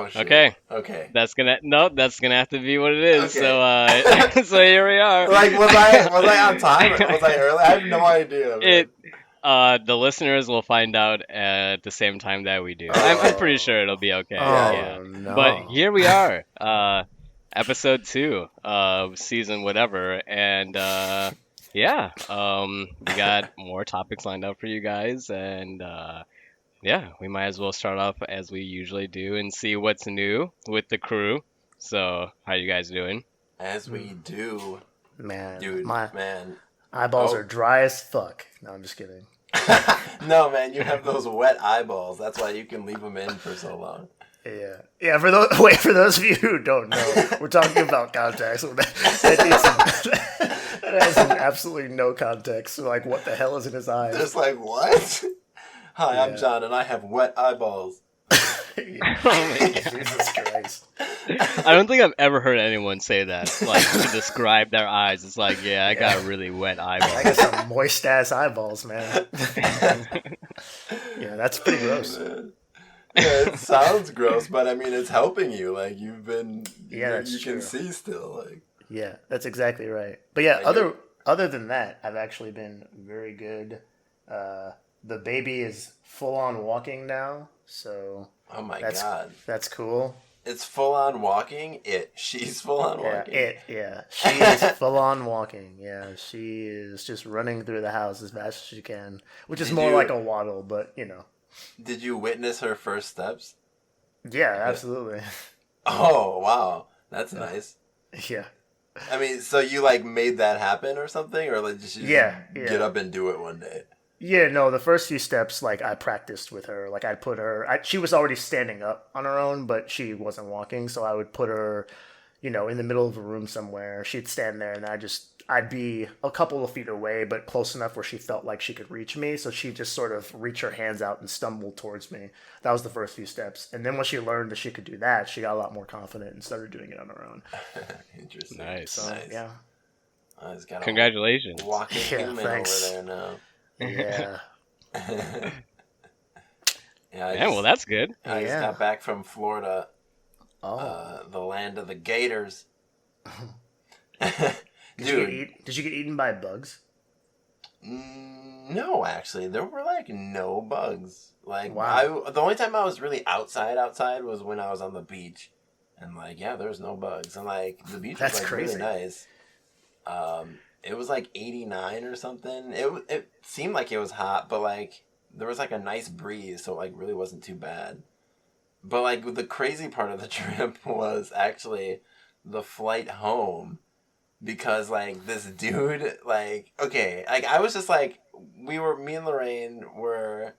Oh shit. Okay. Okay. That's gonna have to be what it is. Okay. So so here we are. Like, was I on time or was I early? I have no idea, man. It the listeners will find out at the same time that we do. I'm pretty Oh. sure it'll be okay. Yeah, Yeah. yeah. Oh But no. here we are. Episode 2 of season whatever, and yeah, we got more topics lined up for you guys, and yeah, we might as well start off as we usually do and see what's new with the crew. So, how you guys doing? As we do, Man, dude, my man. eyeballs Oh. are dry as fuck. No, I'm just kidding. No, man, you have those wet eyeballs. That's why you can leave them in for so long. Yeah, yeah. For those of you who don't know, we're talking about contacts. That has absolutely no context. So, like, what the hell is in his eyes? Just like, what? Hi, I'm Yeah. John, and I have wet eyeballs. Yeah. Oh my God. Jesus Christ. I don't think I've ever heard anyone say that, like to describe their eyes. It's like, yeah, I got really wet I eyeballs. got some moist ass eyeballs, man. Yeah, that's pretty gross. Yeah, it sounds gross, but I mean, it's helping you. Like, you've been, Yeah, that's you can true. see still. Like, Yeah, that's exactly right. But yeah, I other than that, I've actually been very good. The baby is full on walking now, so oh my that's god, that's cool. it's full on walking. She's full on Yeah, walking. she is full on walking. Yeah, she is just running through the house as fast as she can, which is Did more you- like a waddle, but you know. Did you witness her first steps? Yeah, absolutely. Oh wow, that's nice. Yeah. I mean, so you like made that happen or something, or like did she just Yeah. get up and do it one day? Yeah, no, the first few steps, like, I practiced with her. Like, I'd put her, she was already standing up on her own, but she wasn't walking, so I would put her, you know, in the middle of a room somewhere. She'd stand there, and I'd be a couple of feet away, but close enough where she felt like she could reach me, so she'd just sort of reach her hands out and stumble towards me. That was the first few steps. And then when she learned that she could do that, she got a lot more confident and started doing it on her own. Interesting. Nice. So, Nice. yeah. Oh, he's got a Congratulations. walking Yeah, human thanks. over there now. Yeah. Yeah, Yeah, well, that's good. I just Yeah. got back from Florida, Oh. the land of the Gators. Did you get eaten by bugs? No, actually, there were like no bugs. Like, Wow. the only time I was really outside was when I was on the beach, and like, yeah, there was no bugs, and like the beach That's was like crazy. really nice. It was like 89 or something. It seemed like it was hot, but like there was like a nice breeze, so it like really wasn't too bad. But like the crazy part of the trip was actually the flight home. Because, like, this dude, like, okay, like, I was just, like, me and Lorraine were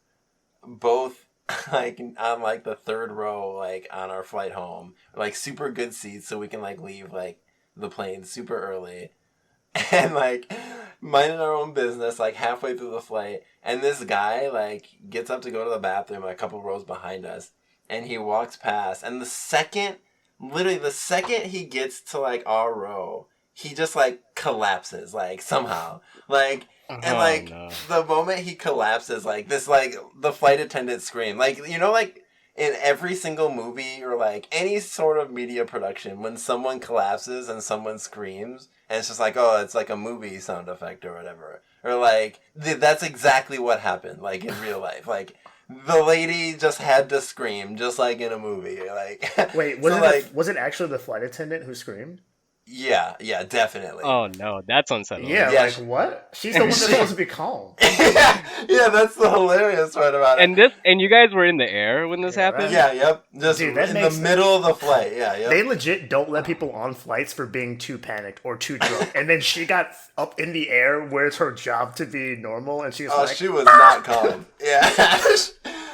both, like, on, like, the third row, like, on our flight home. Like, super good seats so we can, like, leave, like, the plane super early. And, like, minding our own business, like, halfway through the flight. And this guy, like, gets up to go to the bathroom a couple rows behind us. And he walks past. And literally the second he gets to, like, our row, he just, like, collapses, like, somehow. Like, and, Oh, like, no. the moment he collapses, like, this, like, the flight attendant scream. Like, you know, like, in every single movie or, like, any sort of media production, when someone collapses and someone screams, and it's just like, oh, it's like a movie sound effect or whatever. Or, like, that's exactly what happened, like, in real life. Like, the lady just had to scream, just like in a movie. Like, Wait, was it actually the flight attendant who screamed? Yeah, definitely. Oh no, that's unsettling. Yeah, Yeah, like, what? She's the one that's supposed to be calm. yeah, that's the hilarious part about it. And you guys were in the air when this Yeah, happened? Yeah, yep. Just Dude, that in makes- the middle of the flight. Yeah, yep. They legit don't let people on flights for being too panicked or too drunk. And then she got up in the air where it's her job to be normal, and she's Oh, like, she was not calm. Yeah.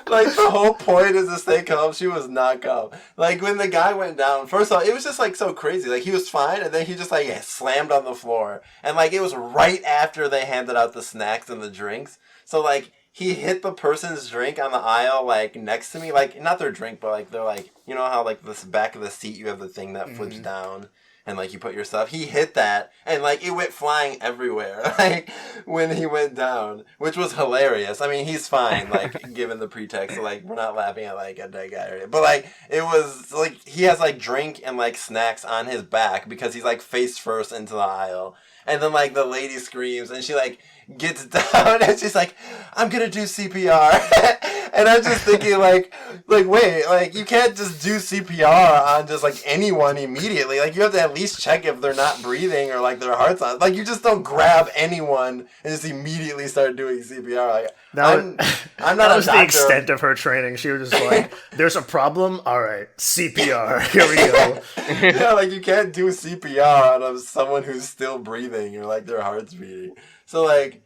Like, the whole point is to stay calm. She was not calm. Like, when the guy went down, first of all, it was just, like, so crazy. Like, he was fine, and then he just, like, slammed on the floor. And, like, it was right after they handed out the snacks and the drinks. So, like, he hit the person's drink on the aisle, like, next to me. Like, not their drink, but, like, they're, like, you know how, like, this back of the seat, you have the thing that flips down. and like you put your stuff. He hit that, and like it went flying everywhere, like when he went down, which was hilarious. I mean, he's fine, like given the pretext, like we're not laughing at like a dead guy or anything. But like it was like he has like drink and like snacks on his back because he's like face first into the aisle, and then like the lady screams and she like gets down and she's like, I'm gonna do CPR. And I'm just thinking like wait, like you can't just do CPR on just like anyone immediately. Like you have to at least check if they're not breathing or like their heart's on. Like you just don't grab anyone and just immediately start doing CPR. Like I'm not that a was doctor. the extent of her training. She was just like, there's a problem? All right, CPR. Here we go. Yeah, like you can't do CPR on someone who's still breathing or like their heart's beating. So like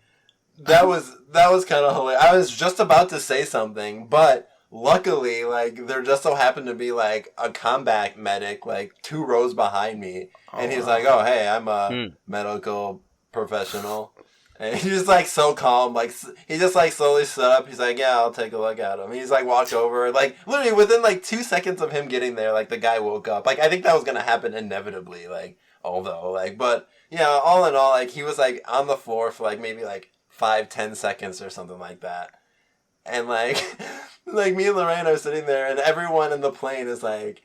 that was kind of hilarious. I was just about to say something, but luckily like there just so happened to be like a combat medic like 2 rows behind me, and he's like, "Oh, hey, I'm a medical professional." And he's just like so calm, like he just like slowly stood up. He's like, "Yeah, I'll take a look at him." He's like walked over, like literally within like 2 seconds of him getting there, like the guy woke up. Like I think that was gonna happen inevitably, like although like, but yeah, all in all, like he was like on the floor for like maybe like 5-10 seconds or something like that, and like like me and Lorraine are sitting there, and everyone in the plane is like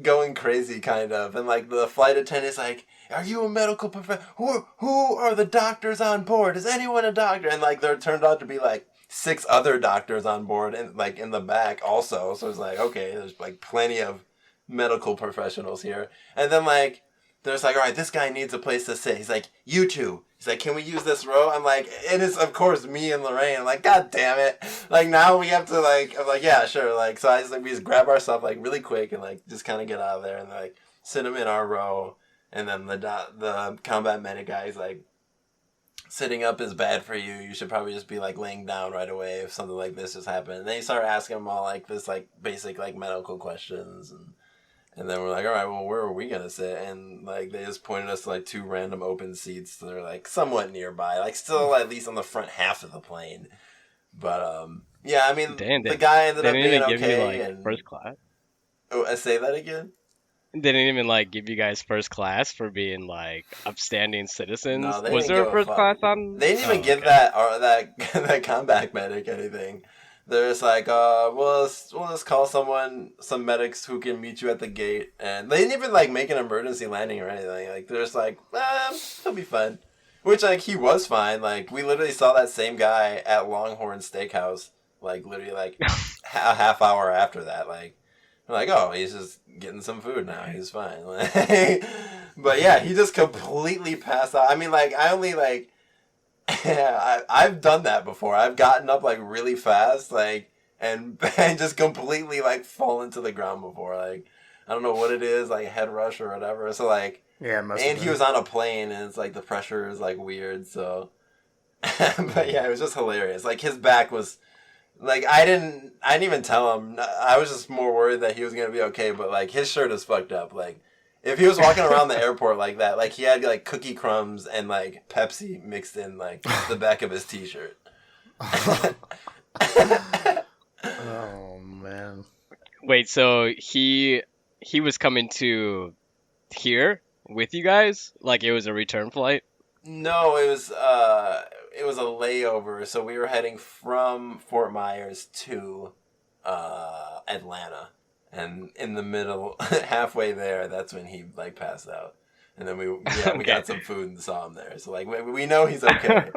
going crazy kind of, and like the flight attendant's like, are you a medical professional? Who are the doctors on board? Is anyone a doctor? And like there turned out to be like 6 other doctors on board, and like in the back also. So it's like, okay, there's like plenty of medical professionals here. And then like there's like, all right, this guy needs a place to sit. He's like, you two. He's like, can we use this row? I'm like, it is of course me and Lorraine. I'm like, God damn it! Like now we have to like. I'm like, yeah, sure. Like so I just like we just grab our stuff like really quick and like just kind of get out of there and like sit them in our row. And then the combat medic guy is like, sitting up is bad for you. You should probably just be like laying down right away if something like this has happened. And they start asking him all like this like basic like medical questions, and then we're like, all right, well, where are we gonna sit? And like they just pointed us to like 2 random open seats that are like somewhat nearby, like still at least on the front half of the plane. But yeah, I mean the guy ended up being okay. They didn't even give you like first class. Oh, I say that again. They didn't even like give you guys first class for being like upstanding citizens. No, they was didn't there give a first class on? They didn't even give that or that combat medic anything. They're just like, we'll just call some medics who can meet you at the gate, and they didn't even like make an emergency landing or anything. Like they're just like, he'll be fine. Which like he was fine. Like we literally saw that same guy at Longhorn Steakhouse, like literally like a half hour after that. Like we're like, oh, he's just getting some food now. He's fine. But yeah, he just completely passed out. I mean, like I only like. Yeah, I've done that before. I've gotten up like really fast, like and just completely like fallen to the ground before. Like I don't know what it is, like head rush or whatever. So like yeah, and he was on a plane, and it's like the pressure is like weird. So, but yeah, it was just hilarious. Like his back was like I didn't even tell him. I was just more worried that he was gonna be okay. But like his shirt is fucked up. Like. If he was walking around the airport like that, like he had like cookie crumbs and like Pepsi mixed in like the back of his t-shirt. Oh man. Wait, so he was coming to here with you guys? Like it was a return flight? No, it was a layover. So we were heading from Fort Myers to Atlanta. And in the middle, halfway there, that's when he like passed out. And then we got some food and saw him there. So like we know he's okay.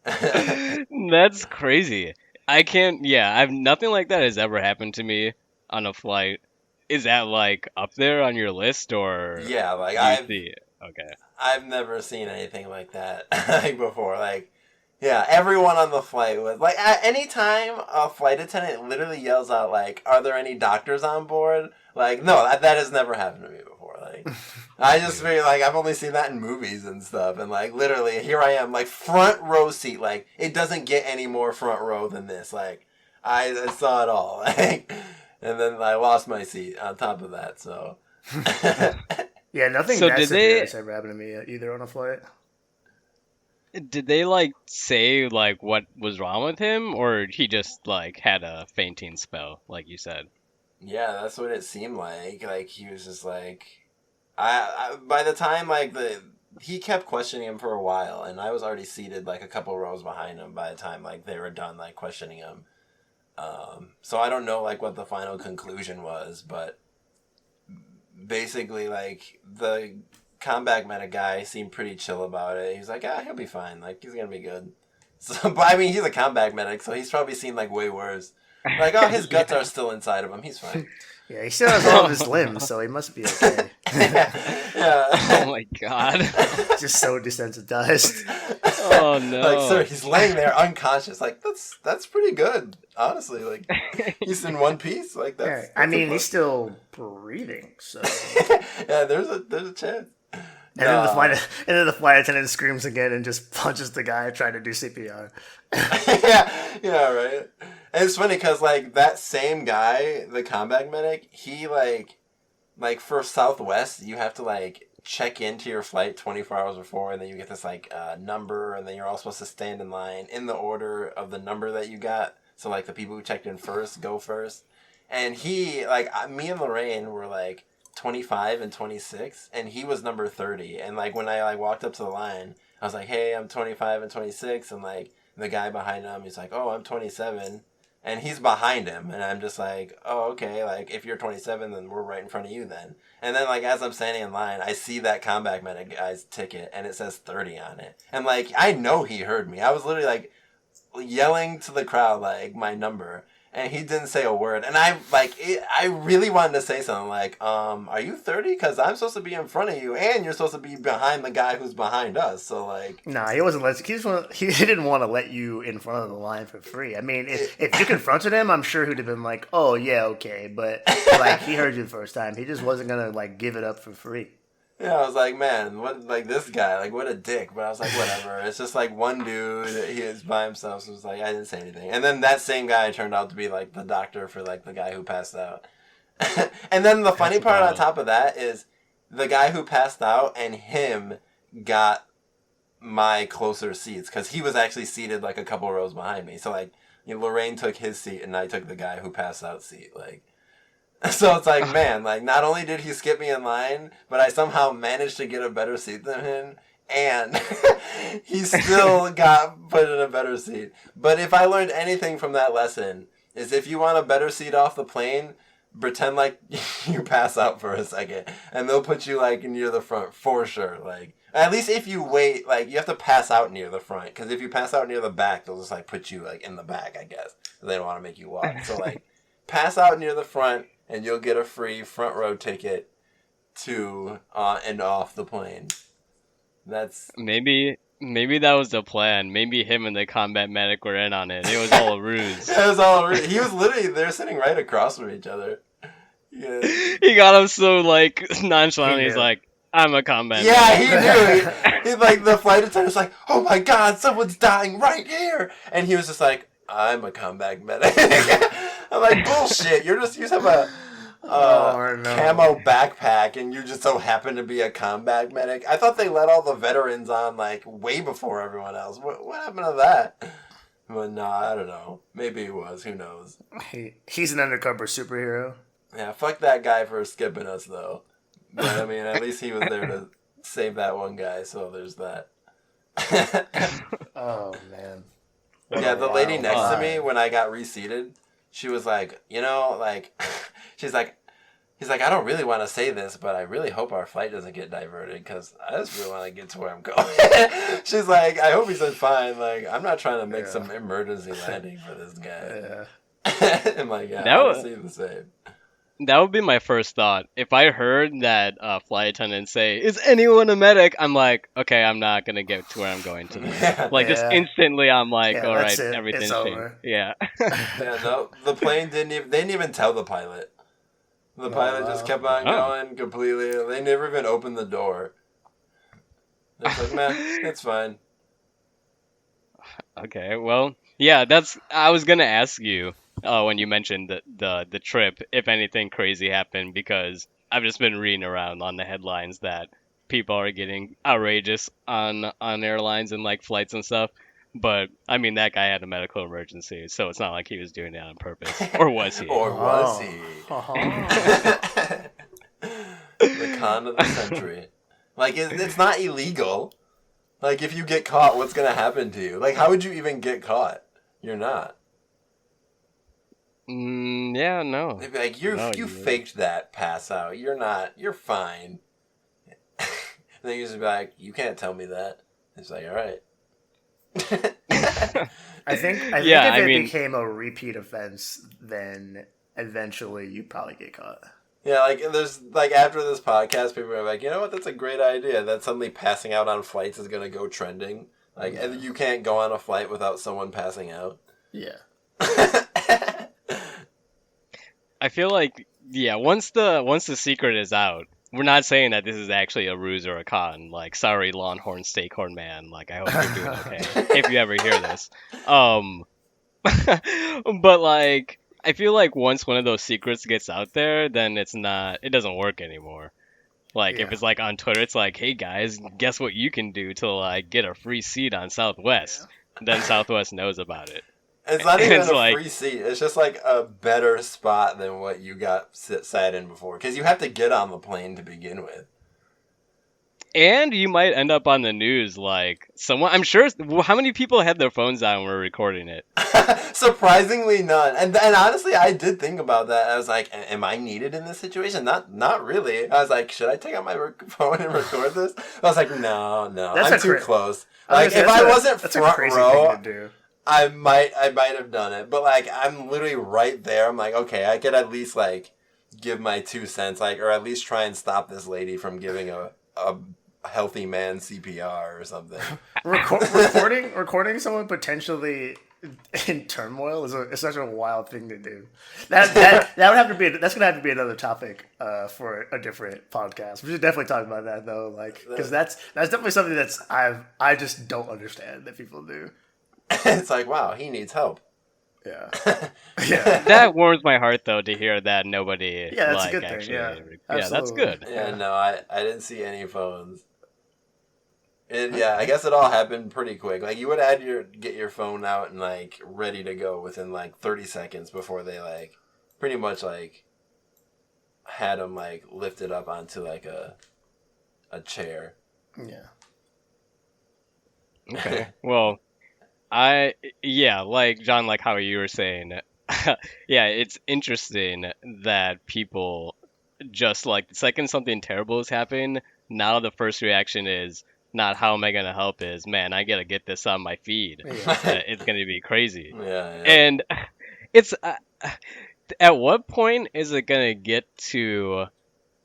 That's crazy. I can't. Yeah, I've nothing like that has ever happened to me on a flight. Is that like up there on your list or? Yeah, like I've never seen anything like that like before. Like, yeah, everyone on the flight was like, at any time a flight attendant literally yells out like, "Are there any doctors on board?" Like, no, that has never happened to me before. Like, I just feel like I've only seen that in movies and stuff, and like literally here I am, like front row seat. Like, it doesn't get any more front row than this. Like, I saw it all. Like, and then I lost my seat on top of that. So. Yeah, nothing So that did severe they- has ever happened to me either on a flight. Did they like say like what was wrong with him, or he just like had a fainting spell, like you said? Yeah, that's what it seemed like. Like he was just like, I by the time like he kept questioning him for a while, and I was already seated like a couple rows behind him by the time like they were done like questioning him. So I don't know like what the final conclusion was, but basically like the comeback medic guy seemed pretty chill about it. He's like, he'll be fine. Like he's gonna be good. So, but I mean, he's a comeback medic, so he's probably seen like way worse. Like, oh, his guts are still inside of him. He's fine. Yeah, he still has all of his limbs, so he must be okay. Yeah. Oh my god. Just so desensitized. Oh no. Like, sir, he's laying there unconscious. Like, that's pretty good, honestly. Like, he's in one piece. Like, that's. Yeah, I mean, he's still breathing, so. Yeah, there's a chance. And then the flight attendant screams again and just punches the guy trying to do CPR. yeah, right. And it's funny because like that same guy, the combat medic, he like for Southwest, you have to like check into your flight 24 hours before, and then you get this like number, and then you're all supposed to stand in line in the order of the number that you got. So like the people who checked in first go first, and he like me and Lorraine were like 25 and 26, and he was number 30. And like when I like walked up to the line, I was like, hey, I'm 25 and 26, and like the guy behind him, he's like, oh, I'm 27, and he's behind him, and I'm just like, oh, okay, like if you're 27, then we're right in front of you then. And then like as I'm standing in line, I see that combat medic guy's ticket, and it says 30 on it, and like I know he heard me. I was literally like yelling to the crowd like my number, and he didn't say a word. And I really wanted to say something like, are you 30? Because I'm supposed to be in front of you, and you're supposed to be behind the guy who's behind us. So like, nah, he wasn't. He didn't want to let you in front of the line for free. I mean, if you confronted him, I'm sure he'd have been like, oh yeah, okay. But like he heard you the first time, he just wasn't gonna like give it up for free. yeah, I was like, man, what, like this guy, like what a dick. But I was like, whatever. It's just like one dude, he is by himself. So it was like, I didn't say anything. And then that same guy turned out to be like the doctor for like the guy who passed out. And then the funny part on top of that is the guy who passed out and him got my closer seats because he was actually seated like a couple rows behind me. So like, you know, Lorraine took his seat and I took the guy who passed out seat. Like, so it's like, man, like not only did he skip me in line, but I somehow managed to get a better seat than him, and he still got put in a better seat. But if I learned anything from that lesson, is if you want a better seat off the plane, pretend like you pass out for a second, and they'll put you like near the front for sure. Like at least if you wait, like you have to pass out near the front, because if you pass out near the back, they'll just like put you like in the back, I guess. They don't want to make you walk. So like pass out near the front, and you'll get a free front row ticket to and off the plane. That's Maybe that was the plan. Maybe him and the combat medic were in on it. It was all a ruse. it was all. He was literally they're sitting right across from each other. Yeah. He got him so like nonchalant. He's like, I'm a combat medic. Yeah, he knew. He's like the flight attendant's like, oh my god, someone's dying right here, and he was just like, I'm a combat medic. I'm like, bullshit. You just have a camo backpack, and you just so happen to be a combat medic. I thought they let all the veterans on like way before everyone else. What happened to that? But no, I don't know. Maybe it was. Who knows? He's an undercover superhero. Yeah, fuck that guy for skipping us though. But I mean, at least he was there to save that one guy. So there's that. Oh man. Yeah, the lady next to me when I got reseated, she was like, you know, like, he's like, I don't really want to say this, but I really hope our flight doesn't get diverted because I just really want to get to where I'm going. She's like, I hope he said fine. Like, I'm not trying to make some emergency landing for this guy. Yeah. I'm like, yeah, I would see the same. That would be my first thought. If I heard that flight attendant say, is anyone a medic? I'm like, okay, I'm not going to get to where I'm going to. Just instantly, I'm like, all right, everything's changed. Yeah. Yeah, no, the plane they didn't even tell the pilot. The pilot just kept on going completely. They never even opened the door. They're like, man, it's fine. Okay, well, yeah, I was going to ask you. When you mentioned the trip, if anything crazy happened, because I've just been reading around on the headlines that people are getting outrageous on airlines and like flights and stuff. But I mean, that guy had a medical emergency, so it's not like he was doing it on purpose, or was he? Or was he? The con of the century. Like, it's not illegal. Like, if you get caught, what's gonna happen to you? Like, how would you even get caught? You're not. Yeah, no. They'd be like, No, you faked that pass out. You're not. You're fine. They used to be like, you can't tell me that. It's like, all right. I think Yeah, if I mean- became a repeat offense, then eventually you'd probably get caught. Yeah, like, there's, like, after this podcast, people are like, you know what, that's a great idea. That suddenly passing out on flights is going to go trending. Like, and you can't go on a flight without someone passing out. Yeah. I feel like, yeah, once the secret is out, we're not saying that this is actually a ruse or a con. Like, sorry, Longhorn Steakhorn Man. Like, I hope you're doing okay if you ever hear this. But like, I feel like once one of those secrets gets out there, then it doesn't work anymore. Like, if Yeah. it's like on Twitter, it's like, hey guys, guess what you can do to like get a free seat on Southwest. Then Southwest knows about it. It's not even It's a like- free seat. It's just, like, a better spot than what you sat in before. Because you have to get on the plane to begin with. And you might end up on the news like someone. I'm sure. How many people had their phones on when we were recording it? Surprisingly none. And honestly, I did think about that. I was like, am I needed in this situation? Not really. I was like, should I take out my phone and record this? I was like, no. That's I'm a too cra- close. I Like, was gonna if say, I that's wasn't a front crazy row, thing to do. I might have done it. But, like, I'm literally right there. I'm like, okay, I could at least, like, give my 2 cents, like, or at least try and stop this lady from giving a healthy man CPR or something. Recording someone potentially in turmoil is such a wild thing to do. That would have to be that's gonna have to be another topic for a different podcast. We should definitely talk about that though, like because that's definitely something that's I just don't understand that people do. It's like, wow, he needs help. Yeah, yeah, That warms my heart though to hear that nobody. Yeah, that's a like, good thing, actually, yeah. that's Absolutely. good. Yeah, no, I didn't see any phones. Yeah, I guess it all happened pretty quick. Like, you would get your phone out and, like, ready to go within, like, 30 seconds before they, like, pretty much, like, had them, like, lifted up onto, like, a chair. yeah. Okay. Well, like John, like how you were saying, yeah, it's interesting that people just like the second something terrible is happening, now the first reaction is not how am I gonna help, is man, I gotta get this on my feed. It's gonna be crazy. Yeah. And it's at what point is it gonna get to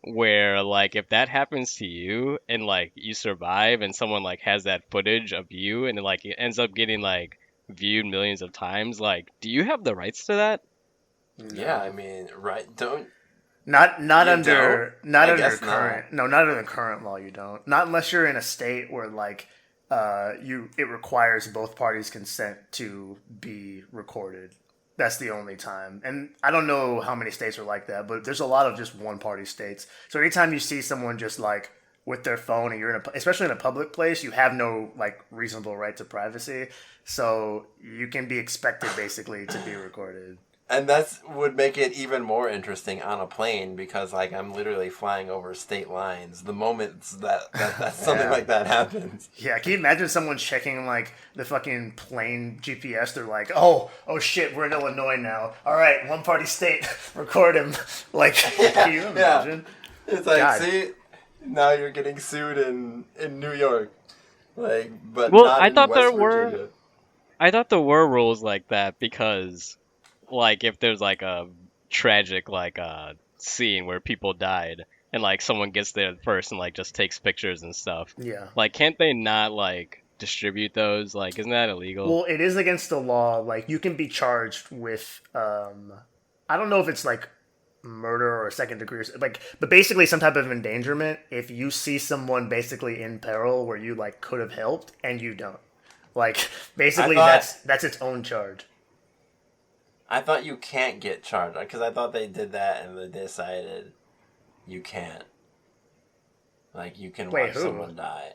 where like if that happens to you and like you survive and someone like has that footage of you and like it ends up getting like viewed millions of times, like do you have the rights to that? Yeah, I mean, right, don't... Not You under don't? not I under guess current not under the current law. You don't. Not unless you're in a state where like it requires both parties' consent to be recorded. That's the only time. And I don't know how many states are like that, but there's a lot of just one party states. So anytime you see someone just like with their phone and you're especially in a public place, you have no like reasonable right to privacy. So you can be expected basically to be recorded. And that would make it even more interesting on a plane because, like, I'm literally flying over state lines. The moment that something like that happens. Yeah, can you imagine someone checking like the fucking plane GPS? They're like, oh shit, we're in Illinois now. All right, one party state, record him. Like, can you imagine? It's like, God. see, now you're getting sued in New York, like, but Well, not I in thought West there Virginia. there were rules like that because like if there's like a tragic like scene where people died and like someone gets there first and like just takes pictures and stuff, Yeah. like can't they not like distribute those? Like isn't that illegal? Well, it is against the law. Like, you can be charged with, I don't know if it's like murder or second degree, but basically some type of endangerment. If you see someone basically in peril where you like could have helped and you don't, like basically that's its own charge. I thought you can't get charged because I thought they did that and they decided you can't. Like, you can Wait, watch who? someone die.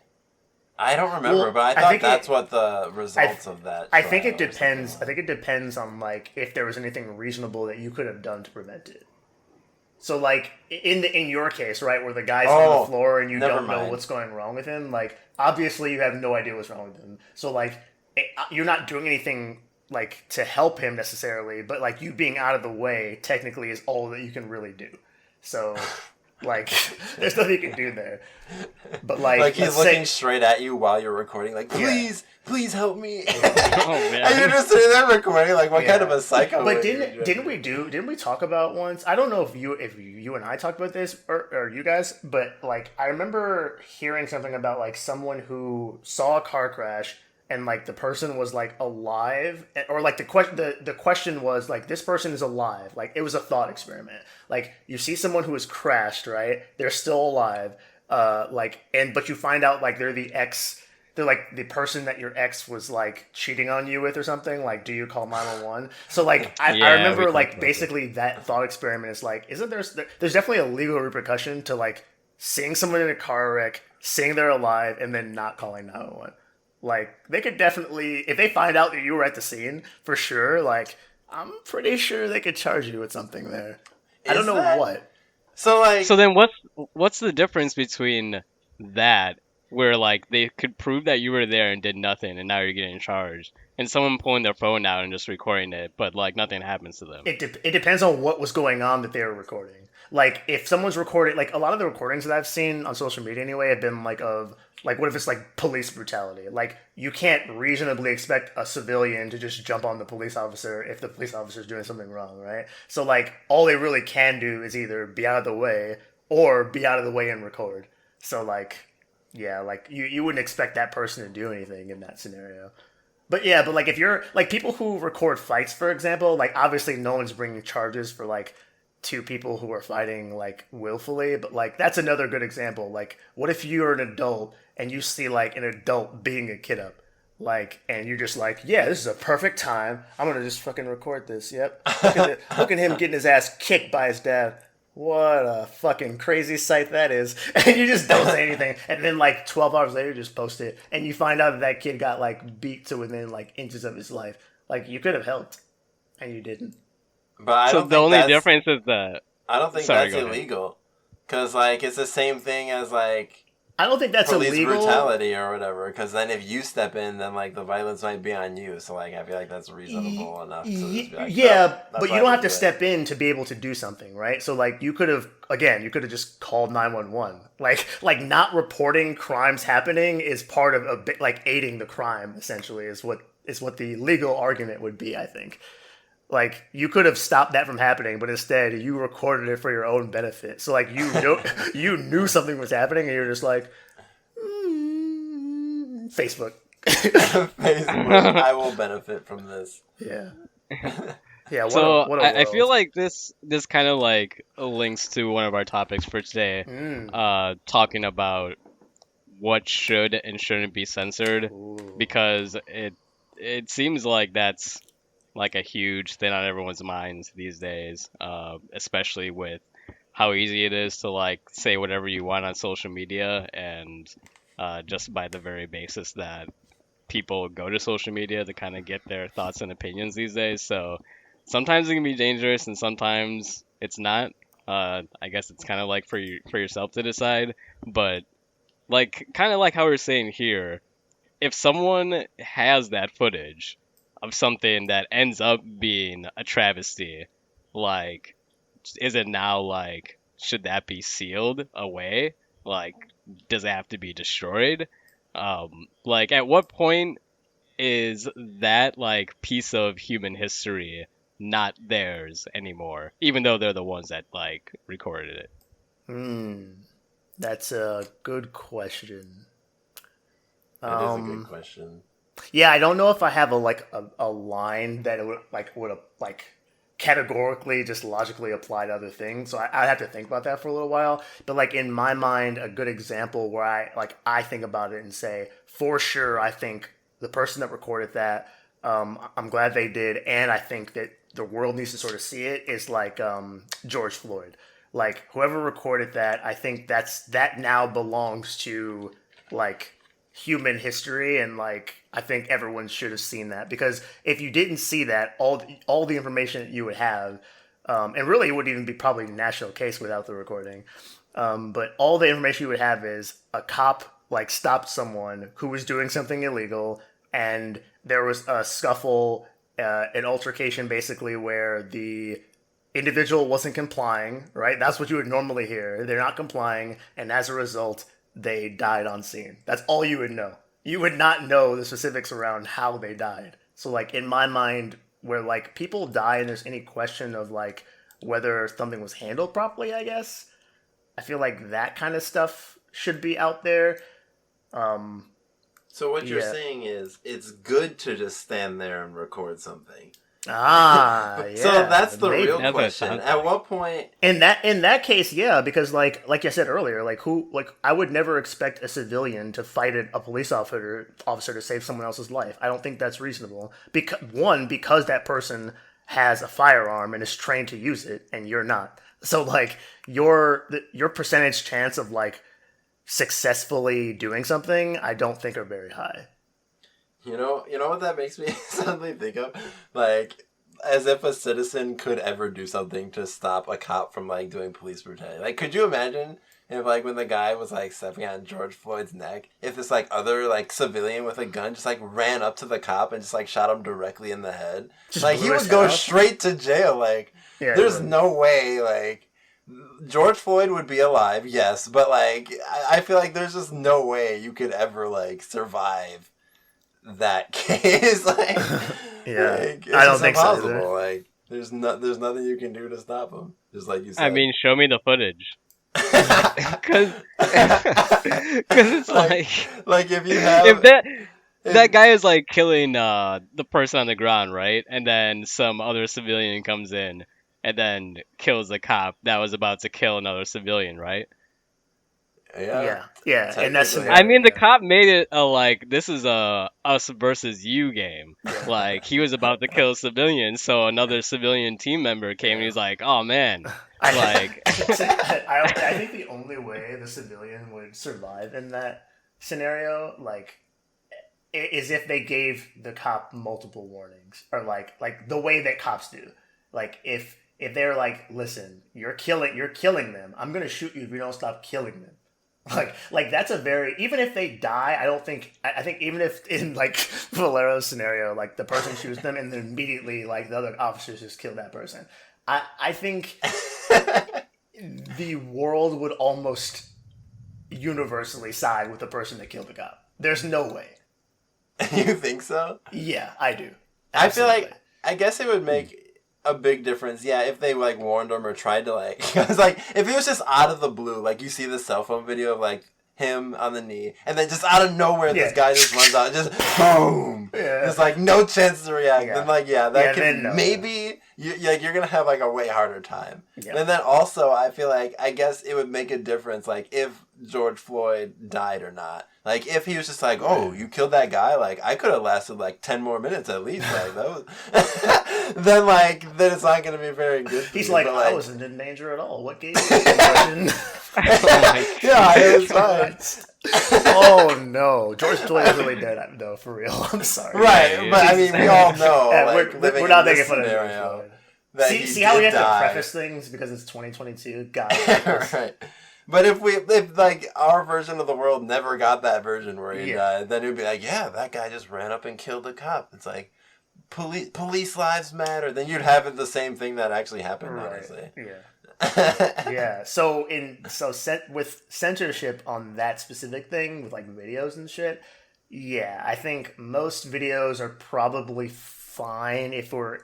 I don't remember, Well, but I I thought think that's what the results of that. I think it trial or depends. something I think it depends on like if there was anything reasonable that you could have done to prevent it. So like in your case, right, where the guy's on the Oh, floor and you never don't know mind. what's going wrong with him, like obviously you have no idea what's wrong with him. So like you're not doing anything like to help him necessarily, but like you being out of the way technically is all that you can really do. So like there's nothing you can do there. But Like like he's let's looking say straight at you while you're recording, like, yeah. please help me. Oh And you're man. just sitting there recording, like, what kind of Yeah. a psycho? But are you didn't we talk about once? I don't know if you and I talked about this or you guys, but like I remember hearing something about like someone who saw a car crash and like the person was like alive or like the question was like this person is alive. Like it was a thought experiment. Like you see someone who has crashed, right? They're still alive. Like and but you find out like they're like the person that your ex was like cheating on you with or something. Like, do you call 911? So like, I Yeah, we remember talked like about this. basically that thought experiment is like, isn't there's definitely a legal repercussion to like seeing someone in a car wreck, seeing they're alive, and then not calling 911. Like they could definitely if they find out that you were at the scene for sure. Like I'm pretty sure they could charge you with something there. I don't Is know that? what. So, So like, then what's the difference between that where like they could prove that you were there and did nothing and now you're getting charged and someone pulling their phone out and just recording it but like nothing happens to them? It depends on what was going on that they were recording. Like if someone's recording, like a lot of the recordings that I've seen on social media anyway have been like of like what if it's like police brutality? Like you can't reasonably expect a civilian to just jump on the police officer if the police officer is doing something wrong, right? So like all they really can do is either be out of the way or be out of the way and record. So like yeah, like you wouldn't expect that person to do anything in that scenario. But yeah, but like if you're like people who record fights, for example, like obviously no one's bringing charges for like two people who are fighting like willfully, but like that's another good example. Like, what if you're an adult and you see like an adult beating a kid up? Like, and you're just like, yeah, this is a perfect time. I'm gonna just fucking record this. Yep. Look at him getting his ass kicked by his dad. What a fucking crazy sight that is. And you just don't say anything. And then like 12 hours later, you just post it. And you find out that that kid got like beat to within like inches of his life. Like you could have helped and you didn't. but I So don't the think only that's difference is that I don't think sorry, that's go ahead. illegal, cause like it's the same thing as like I don't think that's police illegal. brutality or whatever. Because then if you step in, then like the violence might be on you. So like I feel like that's reasonable enough to just be like, oh, Yeah, that's but why you I don't have didn't to do it. step in to be able to do something, right? So like you could have again, you could have just called 911. Like not reporting crimes happening is part of a bit like aiding the crime essentially is what the legal argument would be, I think. Like you could have stopped that from happening, but instead you recorded it for your own benefit. So like you know you knew something was happening and you're just like Facebook. Facebook, I will benefit from this. Yeah. Yeah, So what a I feel world. like this kind of like links to one of our topics for today, Mm. talking about what should and shouldn't be censored, Ooh. because it seems like that's like a huge thing on everyone's minds these days, especially with how easy it is to like say whatever you want on social media, and just by the very basis that people go to social media to kind of get their thoughts and opinions these days. So sometimes it can be dangerous, and sometimes it's not. I guess it's kind of like for yourself to decide, but like kind of like how we're saying here, if someone has that footage of something that ends up being a travesty, like, is it now like, should that be sealed away? Like, does it have to be destroyed? Like, at what point is that like piece of human history not theirs anymore, even though they're the ones that like recorded it? Hmm. That's a good question. It is a good Um, question. yeah, I don't know if I have a line that it would like categorically just logically apply to other things. So I have to think about that for a little while. But like in my mind, a good example where I think about it and say for sure I think the person that recorded that, I'm glad they did, and I think that the world needs to sort of see it is like George Floyd. Like whoever recorded that, I think that now belongs to like human history, and like I think everyone should have seen that because if you didn't see that, all the information that you would have And really, it wouldn't even be probably a national case without the recording. But all the information you would have is a cop like stopped someone who was doing something illegal, and there was a scuffle, an altercation, basically where the individual wasn't complying. Right, that's what you would normally hear. They're not complying, and as a result, they died on scene. That's all you would know. You would not know the specifics around how they died. So, like in my mind, where like people die and there's any question of like whether something was handled properly, I guess I feel like that kind of stuff should be out there. So what you're Yeah. saying is it's good to just stand there and record something. Ah, yeah. So that's the maybe. real That's what it question. sounds At like. what point? In that case, yeah, because like I said earlier, I would never expect a civilian to fight a police officer to save someone else's life. I don't think that's reasonable. Because that person has a firearm and is trained to use it, and you're not. So like your percentage chance of like successfully doing something, I don't think are very high. You know what that makes me suddenly think of? Like, as if a citizen could ever do something to stop a cop from, like, doing police brutality. Like, could you imagine if, like, when the guy was, like, stepping on George Floyd's neck, if this, like, other, like, civilian with a gun just, like, ran up to the cop and just, like, shot him directly in the head? Just Like, blew he his would go head off? straight to jail. Like, Yeah, there's he would. no way, like... George Floyd would be alive, yes, but, like, I feel like there's just no way you could ever, like, survive that case. Like, Yeah, like, it's I don't just think so impossible. either. Like, there's nothing you can do to stop him. Just like you said. I mean, show me the footage. Because it's like if you have if that if- guy is like killing the person on the ground, right? And then some other civilian comes in and then kills the cop that was about to kill another civilian, right? Yeah, and that's Technically. scenario, I mean, the yeah. cop made it a like this is a us versus you game. Like he was about to kill a civilian, so another civilian team member came and he's like, "Oh man, like I think the only way the civilian would survive in that scenario, like, is if they gave the cop multiple warnings, or like the way that cops do. Like if they're like, listen, you're killing them. I'm gonna shoot you if you don't stop killing them. Like that's a very, even if they die, I think even if in like Valero's scenario, like the person shoots them and then immediately like the other officers just kill that person. I think the world would almost universally side with the person that killed the cop. There's no way. You think so? Yeah, I do. I feel Absolutely. like I guess it would make a big difference, yeah, if they like warned him or tried to like, because like if it was just out of the blue, like you see the cell phone video of like him on the knee, and then just out of nowhere this guy just runs out, just boom, there's like no chance to react. Yeah. Then like that Yeah, can then no. maybe you're gonna have like a way harder time. Yeah. And then also I feel like I guess it would make a difference like if George Floyd died or not. Like, if he was just like, oh, you killed that guy, like, I could have lasted, like, 10 more minutes at least, like, that was... then it's not going to be very good for He's you, like, but, I wasn't in danger at all. What gave you the impression? yeah, it was fine. Oh, no. George Floyd is really dead, though, for real. I'm sorry. Right, but, I mean, we all know, Yeah, like, living we're not in making this fun of George scenario, Floyd. that See how we have die. to preface things because it's 2022? God. Right. But if like our version of the world never got that version where he died, then it would be like, yeah, that guy just ran up and killed a cop. It's like police lives matter. Then you'd have it the same thing that actually happened, honestly. Yeah. Yeah. So with censorship on that specific thing with like videos and shit, yeah, I think most videos are probably fine if we're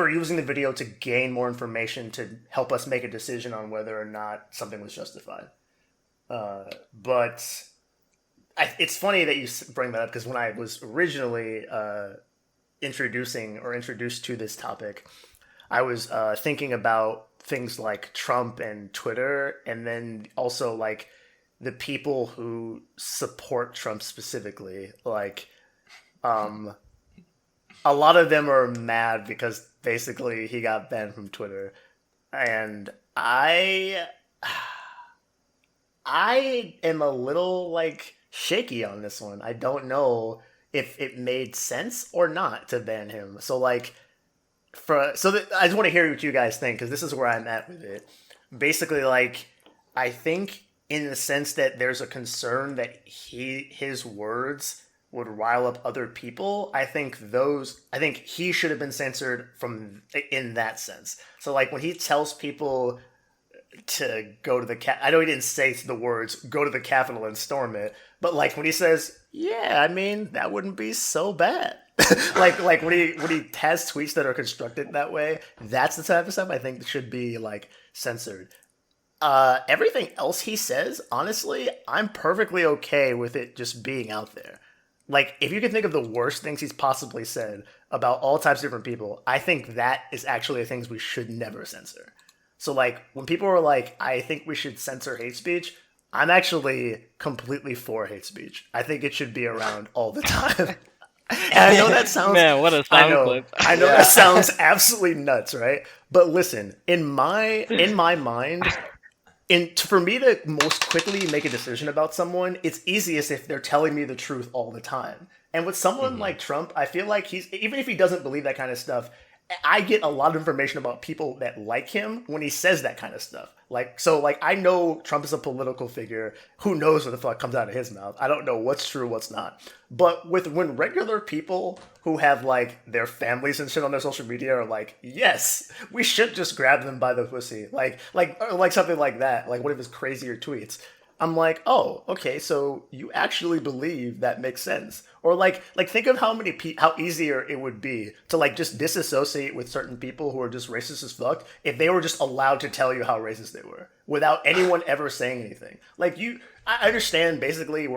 using the video to gain more information to help us make a decision on whether or not something was justified. But it's funny that you bring that up because when I was originally introduced to this topic, I was thinking about things like Trump and Twitter, and then also like the people who support Trump specifically. Like, a lot of them are mad because basically he got banned from Twitter, and I am a little like shaky on this one. I don't know if it made sense or not to ban him. So like I just want to hear what you guys think because this is where I'm at with it. Basically, like I think in the sense that there's a concern that his words would rile up other people. I think he should have been censored from in that sense. So like when he tells people to go to the I know he didn't say the words "go to the Capitol and storm it," but like when he says, "Yeah, I mean that wouldn't be so bad." like when he has tweets that are constructed that way, that's the type of stuff I think should be like censored. Everything else he says, honestly, I'm perfectly okay with it just being out there. Like, if you can think of the worst things he's possibly said about all types of different people, I think that is actually the things we should never censor. So, like, when people are like, I think we should censor hate speech, I'm actually completely for hate speech. I think it should be around all the time. And I know that sounds Man, what a sound clip. I know that sounds absolutely nuts, right? But listen, in my mind, for me to most quickly make a decision about someone, it's easiest if they're telling me the truth all the time. And with someone like Trump, I feel like even if he doesn't believe that kind of stuff, I get a lot of information about people that like him when he says that kind of stuff. Like I know Trump is a political figure. Who knows what the fuck comes out of his mouth? I don't know what's true, what's not. But when regular people who have like their families and shit on their social media are like, yes, we should just grab them by the pussy, like something like that, like one of his crazier tweets. I'm like, oh, okay, so you actually believe that makes sense. Or like think of how easier it would be to like just disassociate with certain people who are just racist as fuck if they were just allowed to tell you how racist they were without anyone ever saying anything. Like I understand basically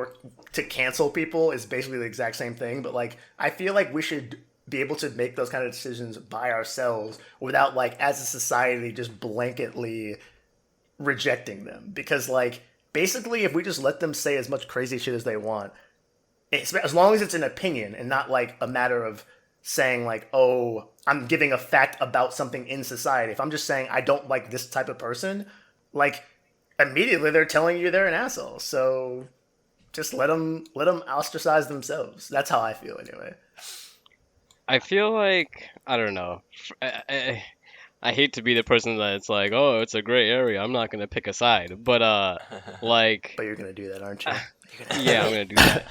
to cancel people is basically the exact same thing, but like I feel like we should be able to make those kind of decisions by ourselves without like as a society just blanketly rejecting them, because like basically if we just let them say as much crazy shit as they want, as long as it's an opinion and not like a matter of saying like, oh, I'm giving a fact about something in society. If I'm just saying I don't like this type of person, like immediately they're telling you they're an asshole. So just let them ostracize themselves. That's how I feel anyway. I feel like, I don't know. I hate to be the person that's like, oh, it's a gray area. I'm not gonna pick a side. But like, But you're gonna do that, aren't you? yeah, I'm gonna do that.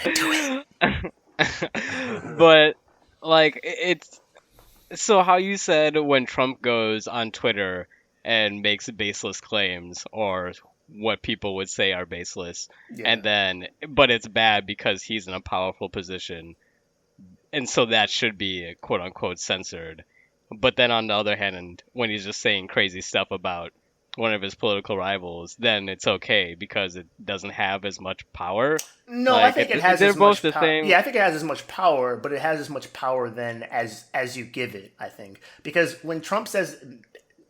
You're gonna do it. But like, it's so how you said when Trump goes on Twitter and makes baseless claims, or what people would say are baseless, and then, but it's bad because he's in a powerful position, and so that should be quote unquote censored. But then on the other hand, when he's just saying crazy stuff about one of his political rivals, then it's okay because it doesn't have as much power. No, like, I think it has they're as both much the power. same. Yeah, I think it has as much power, but it has as much power then as you give it, I think. Because when Trump says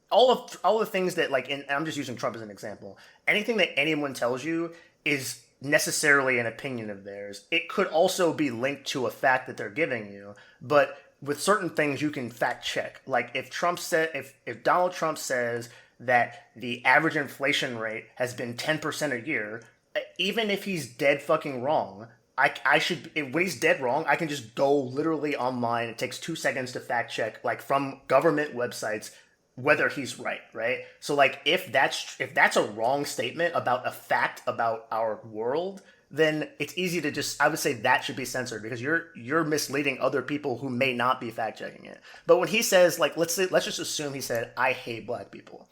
all the things that like, and I'm just using Trump as an example, anything that anyone tells you is necessarily an opinion of theirs. It could also be linked to a fact that they're giving you, but with certain things you can fact check. Like if Donald Trump says that the average inflation rate has been 10% a year, even if he's dead fucking wrong, I should, when he's dead wrong, I can just go literally online. It takes 2 seconds to fact check, like from government websites, whether he's right? So like if that's a wrong statement about a fact about our world, then it's easy to just, I would say that should be censored because you're misleading other people who may not be fact checking it. But when he says like, let's just assume he said I hate black people.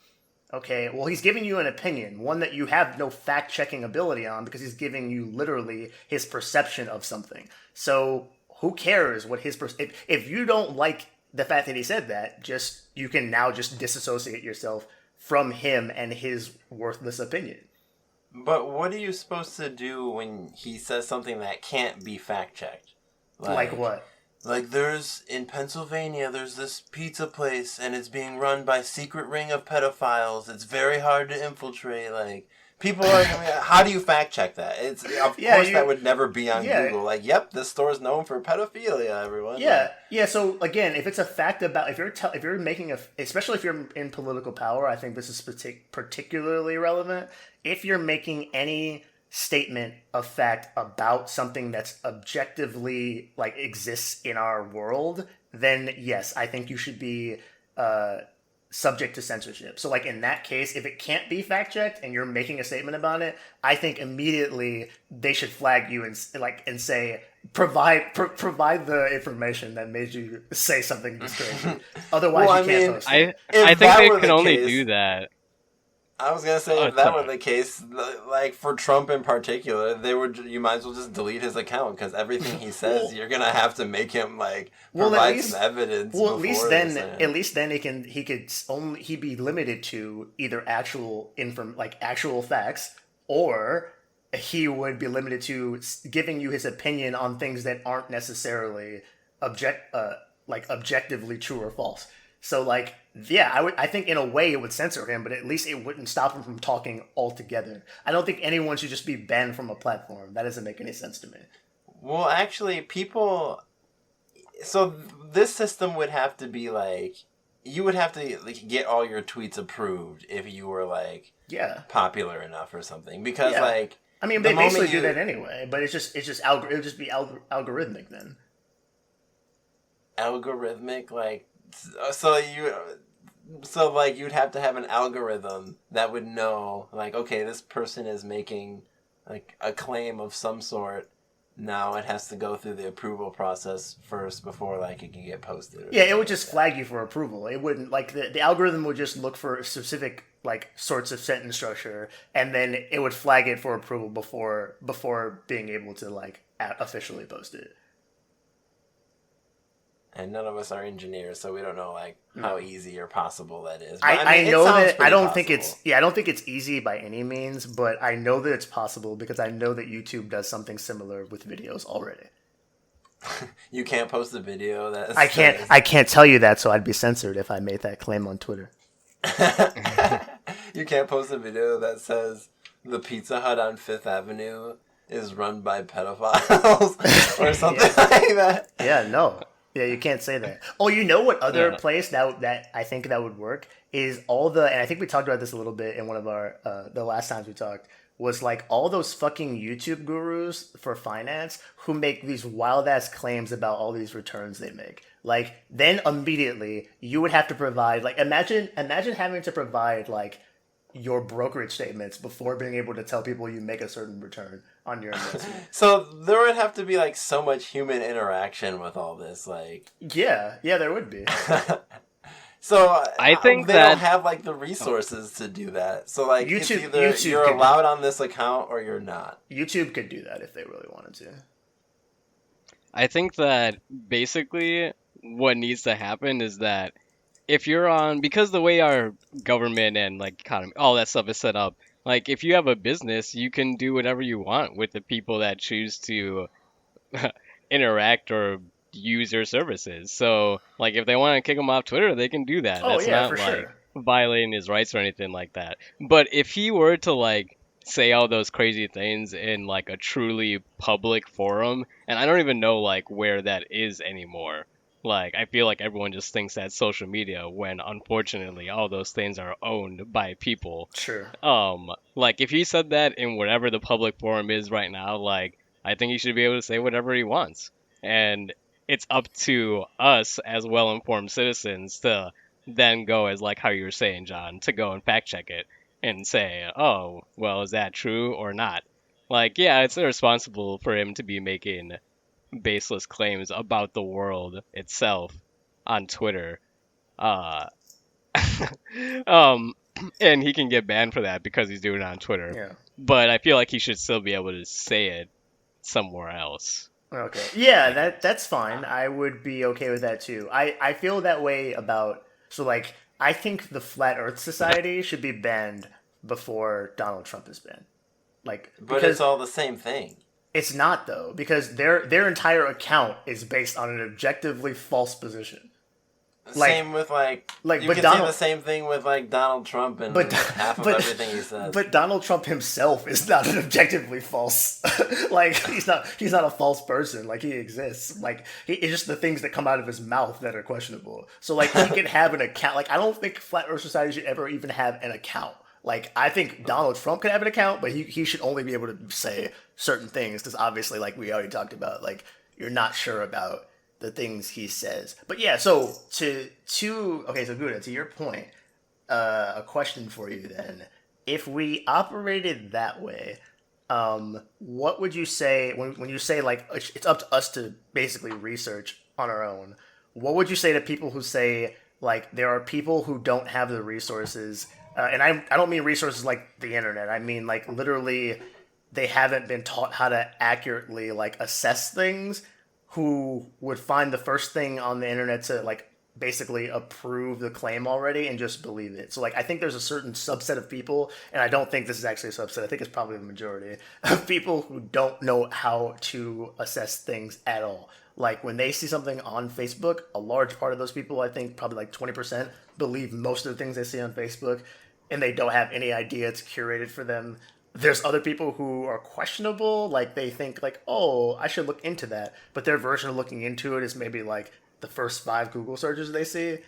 Okay, well, he's giving you an opinion, one that you have no fact-checking ability on because he's giving you literally his perception of something. So who cares what his if you don't like the fact that he said that, you can now just disassociate yourself from him and his worthless opinion. But what are you supposed to do when he says something that can't be fact-checked? Like what? Like, in Pennsylvania, there's this pizza place, and it's being run by secret ring of pedophiles. It's very hard to infiltrate. Like, people are, how do you fact check that? Of course that would never be on Google. Like, yep, this store is known for pedophilia, everyone. Yeah. So again, if it's a fact about, if you're making especially if you're in political power, I think this is particularly relevant. If you're making any statement of fact about something that's objectively like exists in our world, then yes, I think you should be subject to censorship. So like in that case, if it can't be fact checked and you're making a statement about it, I think immediately they should flag you and say provide the information that made you say something this crazy. Otherwise, Well, you can't post it. I think that they were can the only case, do that. I was gonna say, Oh, if that were sorry. the case, like for Trump in particular, you might as well just delete his account because everything he says, you're gonna have to make him like Well, provide some evidence. well, at least before then, this, at least then he'd be limited to either actual facts, or he would be limited to giving you his opinion on things that aren't necessarily objectively true or false. So like, yeah, I think in a way it would censor him, but at least it wouldn't stop him from talking altogether. I don't think anyone should just be banned from a platform. That doesn't make any sense to me. Well, actually, people. So this system would have to be like, you would have to like, get all your tweets approved if you were like popular enough or something, because like. I mean, they basically do that anyway, but it would just be algorithmic then. Algorithmic, like, so like you'd have to have an algorithm that would know, like, okay, this person is making like a claim of some sort. Now it has to go through the approval process first before like it can get posted. Yeah, it would just flag you for approval. It wouldn't like the algorithm would just look for specific like sorts of sentence structure, and then it would flag it for approval before being able to like officially post it. And none of us are engineers, so we don't know like how easy or possible that is. But, I know that I don't think possible. I don't think it's easy by any means, but I know that it's possible because I know that YouTube does something similar with videos already. You can't post a video that I can't tell you that, so I'd be censored if I made that claim on Twitter. You can't post a video that says the Pizza Hut on Fifth Avenue is run by pedophiles or something like that. Yeah, no. Yeah, you can't say that. Oh, you know what other place that I think that would work is and I think we talked about this a little bit in one of our the last times we talked, was like all those fucking YouTube gurus for finance who make these wild ass claims about all these returns they make. Like then immediately you would have to provide like imagine having to provide like your brokerage statements before being able to tell people you make a certain return on your investment. So there would have to be like so much human interaction with all this, like yeah, there would be. So I think they don't have like the resources to do that. So like YouTube, it's either you're allowed on this account or you're not. YouTube could do that if they really wanted to. I think that basically what needs to happen is that if you're on, because the way our government and like economy, all that stuff is set up, like if you have a business, you can do whatever you want with the people that choose to interact or use your services. So like if they want to kick him off Twitter, they can do that. Oh, That's yeah, not for like sure. violating his rights or anything like that. But if he were to like say all those crazy things in like a truly public forum, and I don't even know like where that is anymore. Like, I feel like everyone just thinks that's social media when unfortunately all those things are owned by people. Sure. Like if he said that in whatever the public forum is right now, like I think he should be able to say whatever he wants. And it's up to us as well-informed citizens to then go as like how you were saying, John, to go and fact check it and say, oh, well, is that true or not? Like, yeah, it's irresponsible for him to be making baseless claims about the world itself on Twitter. Uh, and he can get banned for that because he's doing it on Twitter. Yeah. But I feel like he should still be able to say it somewhere else. Okay. Yeah, that's fine. I would be okay with that too. I feel that way about like I think the Flat Earth Society should be banned before Donald Trump is banned. Like But it's all the same thing. It's not though, because their entire account is based on an objectively false position. Same with you can see the same thing with like Donald Trump and half of everything he says. But Donald Trump himself is not an objectively false. Like he's not a false person. Like he exists. Like it's just the things that come out of his mouth that are questionable. So like he can have an account. Like I don't think Flat Earth Society should ever even have an account. Like I think Donald Trump could have an account, but he should only be able to say certain things because obviously, like we already talked about, like you're not sure about the things he says. But yeah, so okay, so Gouda, to your point, a question for you then. If we operated that way, what would you say when you say like it's up to us to basically research on our own? What would you say to people who say like there are people who don't have the resources, and I don't mean resources like the internet. I mean like literally they haven't been taught how to accurately like assess things, who would find the first thing on the internet to like basically approve the claim already and just believe it. So like I think there's a certain subset of people, and I don't think this is actually a subset, I think it's probably the majority of people who don't know how to assess things at all. Like when they see something on Facebook, a large part of those people, I think probably like 20%, believe most of the things they see on Facebook, and they don't have any idea it's curated for them. There's other people who are questionable, like they think like, oh, I should look into that, but their version of looking into it is maybe like the first 5 Google searches they see.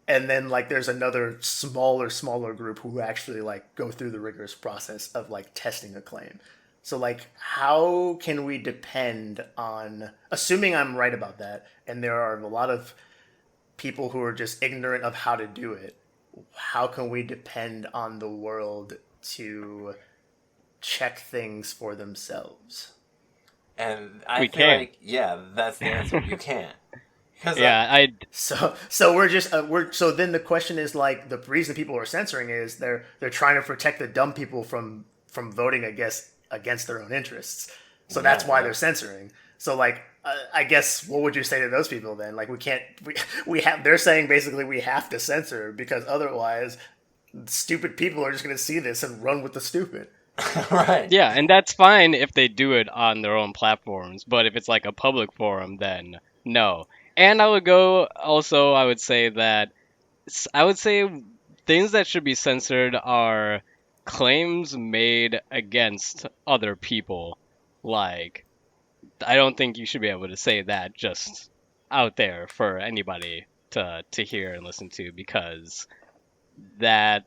And then like there's another smaller group who actually like go through the rigorous process of like testing a claim. So like how can we depend on, assuming I'm right about that, and there are a lot of people who are just ignorant of how to do it, how can we depend on the world to check things for themselves? And I We feel can. like, yeah, that's the answer. You can't. Because Yeah, I So we're just so then the question is like the reason people are censoring is they're trying to protect the dumb people from voting against their own interests. So that's why they're censoring. So like I guess what would you say to those people then? Like we have, they're saying basically we have to censor because otherwise stupid people are just going to see this and run with the stupid. right. yeah, and that's fine if they do it on their own platforms, but if it's like a public forum, then no. And I would go also, I would say that I would say things that should be censored are claims made against other people. Like, I don't think you should be able to say that just out there for anybody to hear and listen to, because that,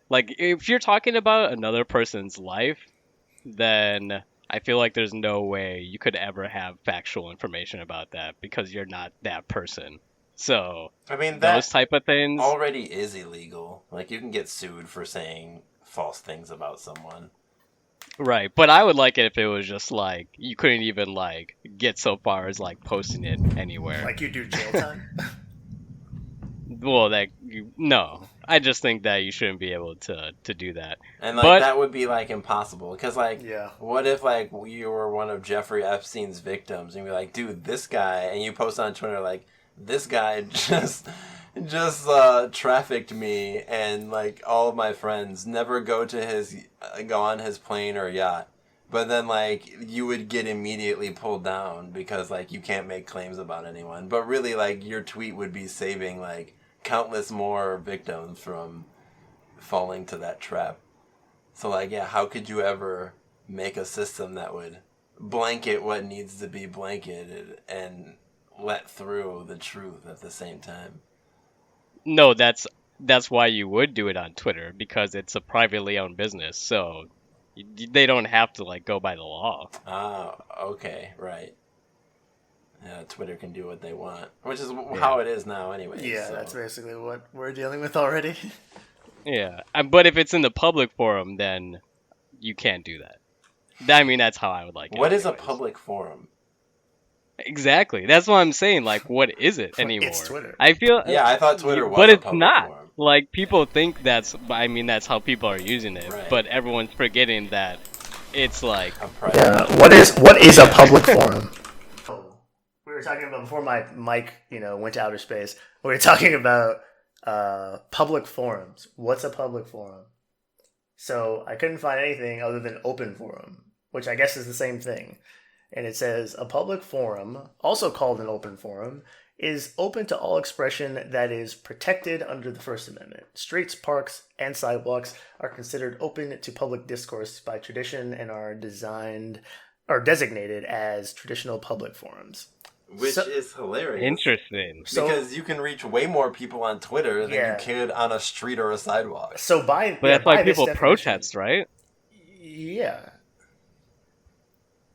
like, if you're talking about another person's life, then I feel like there's no way you could ever have factual information about that because you're not that person. So I mean, those that type of things, already is illegal. Like, you can get sued for saying false things about someone. right? But I would like it if it was just like you couldn't even like get so far as like posting it anywhere. Like you do jail time. Well, that you no, I just think that you shouldn't be able to do that. And, like, But that would be, like, impossible. Because, like, Yeah. what if, like, you were one of Jeffrey Epstein's victims and you're like, dude, this guy, and you post on Twitter, like, this guy just trafficked me, and like all of my friends never go on his plane or yacht, but then like you would get immediately pulled down because like you can't make claims about anyone, but really like your tweet would be saving like countless more victims from falling to that trap. So like, yeah, how could you ever make a system that would blanket what needs to be blanketed and let through the truth at the same time? no, that's why you would do it on Twitter, because it's a privately owned business, so they don't have to like go by the law. Ah, okay, right. Yeah, Twitter can do what they want, which is Yeah. how it is now anyway. Yeah, so. that's basically what we're dealing with already. Yeah, but if it's in the public forum, then you can't do that. I mean, that's how I would like it. What is a anyways. public forum? Exactly. That's what I'm saying. Like, what is it anymore? It's Twitter. I feel. Yeah, I thought Twitter was but a it's public not. forum. Like, people think that's. I mean, that's how people are using it. Right. But everyone's forgetting that it's like. A private. Yeah. What is a public forum? We were talking about before my mic, went to outer space. We were talking about public forums. What's a public forum? So I couldn't find anything other than open forum, which I guess is the same thing. And it says a public forum, also called an open forum, is open to all expression that is protected under the First Amendment. Streets, parks, and sidewalks are considered open to public discourse by tradition and are designated as traditional public forums. Which is hilarious. Interesting. Because you can reach way more people on Twitter than you could on a street or a sidewalk. So But that's why people protest, right? Yeah.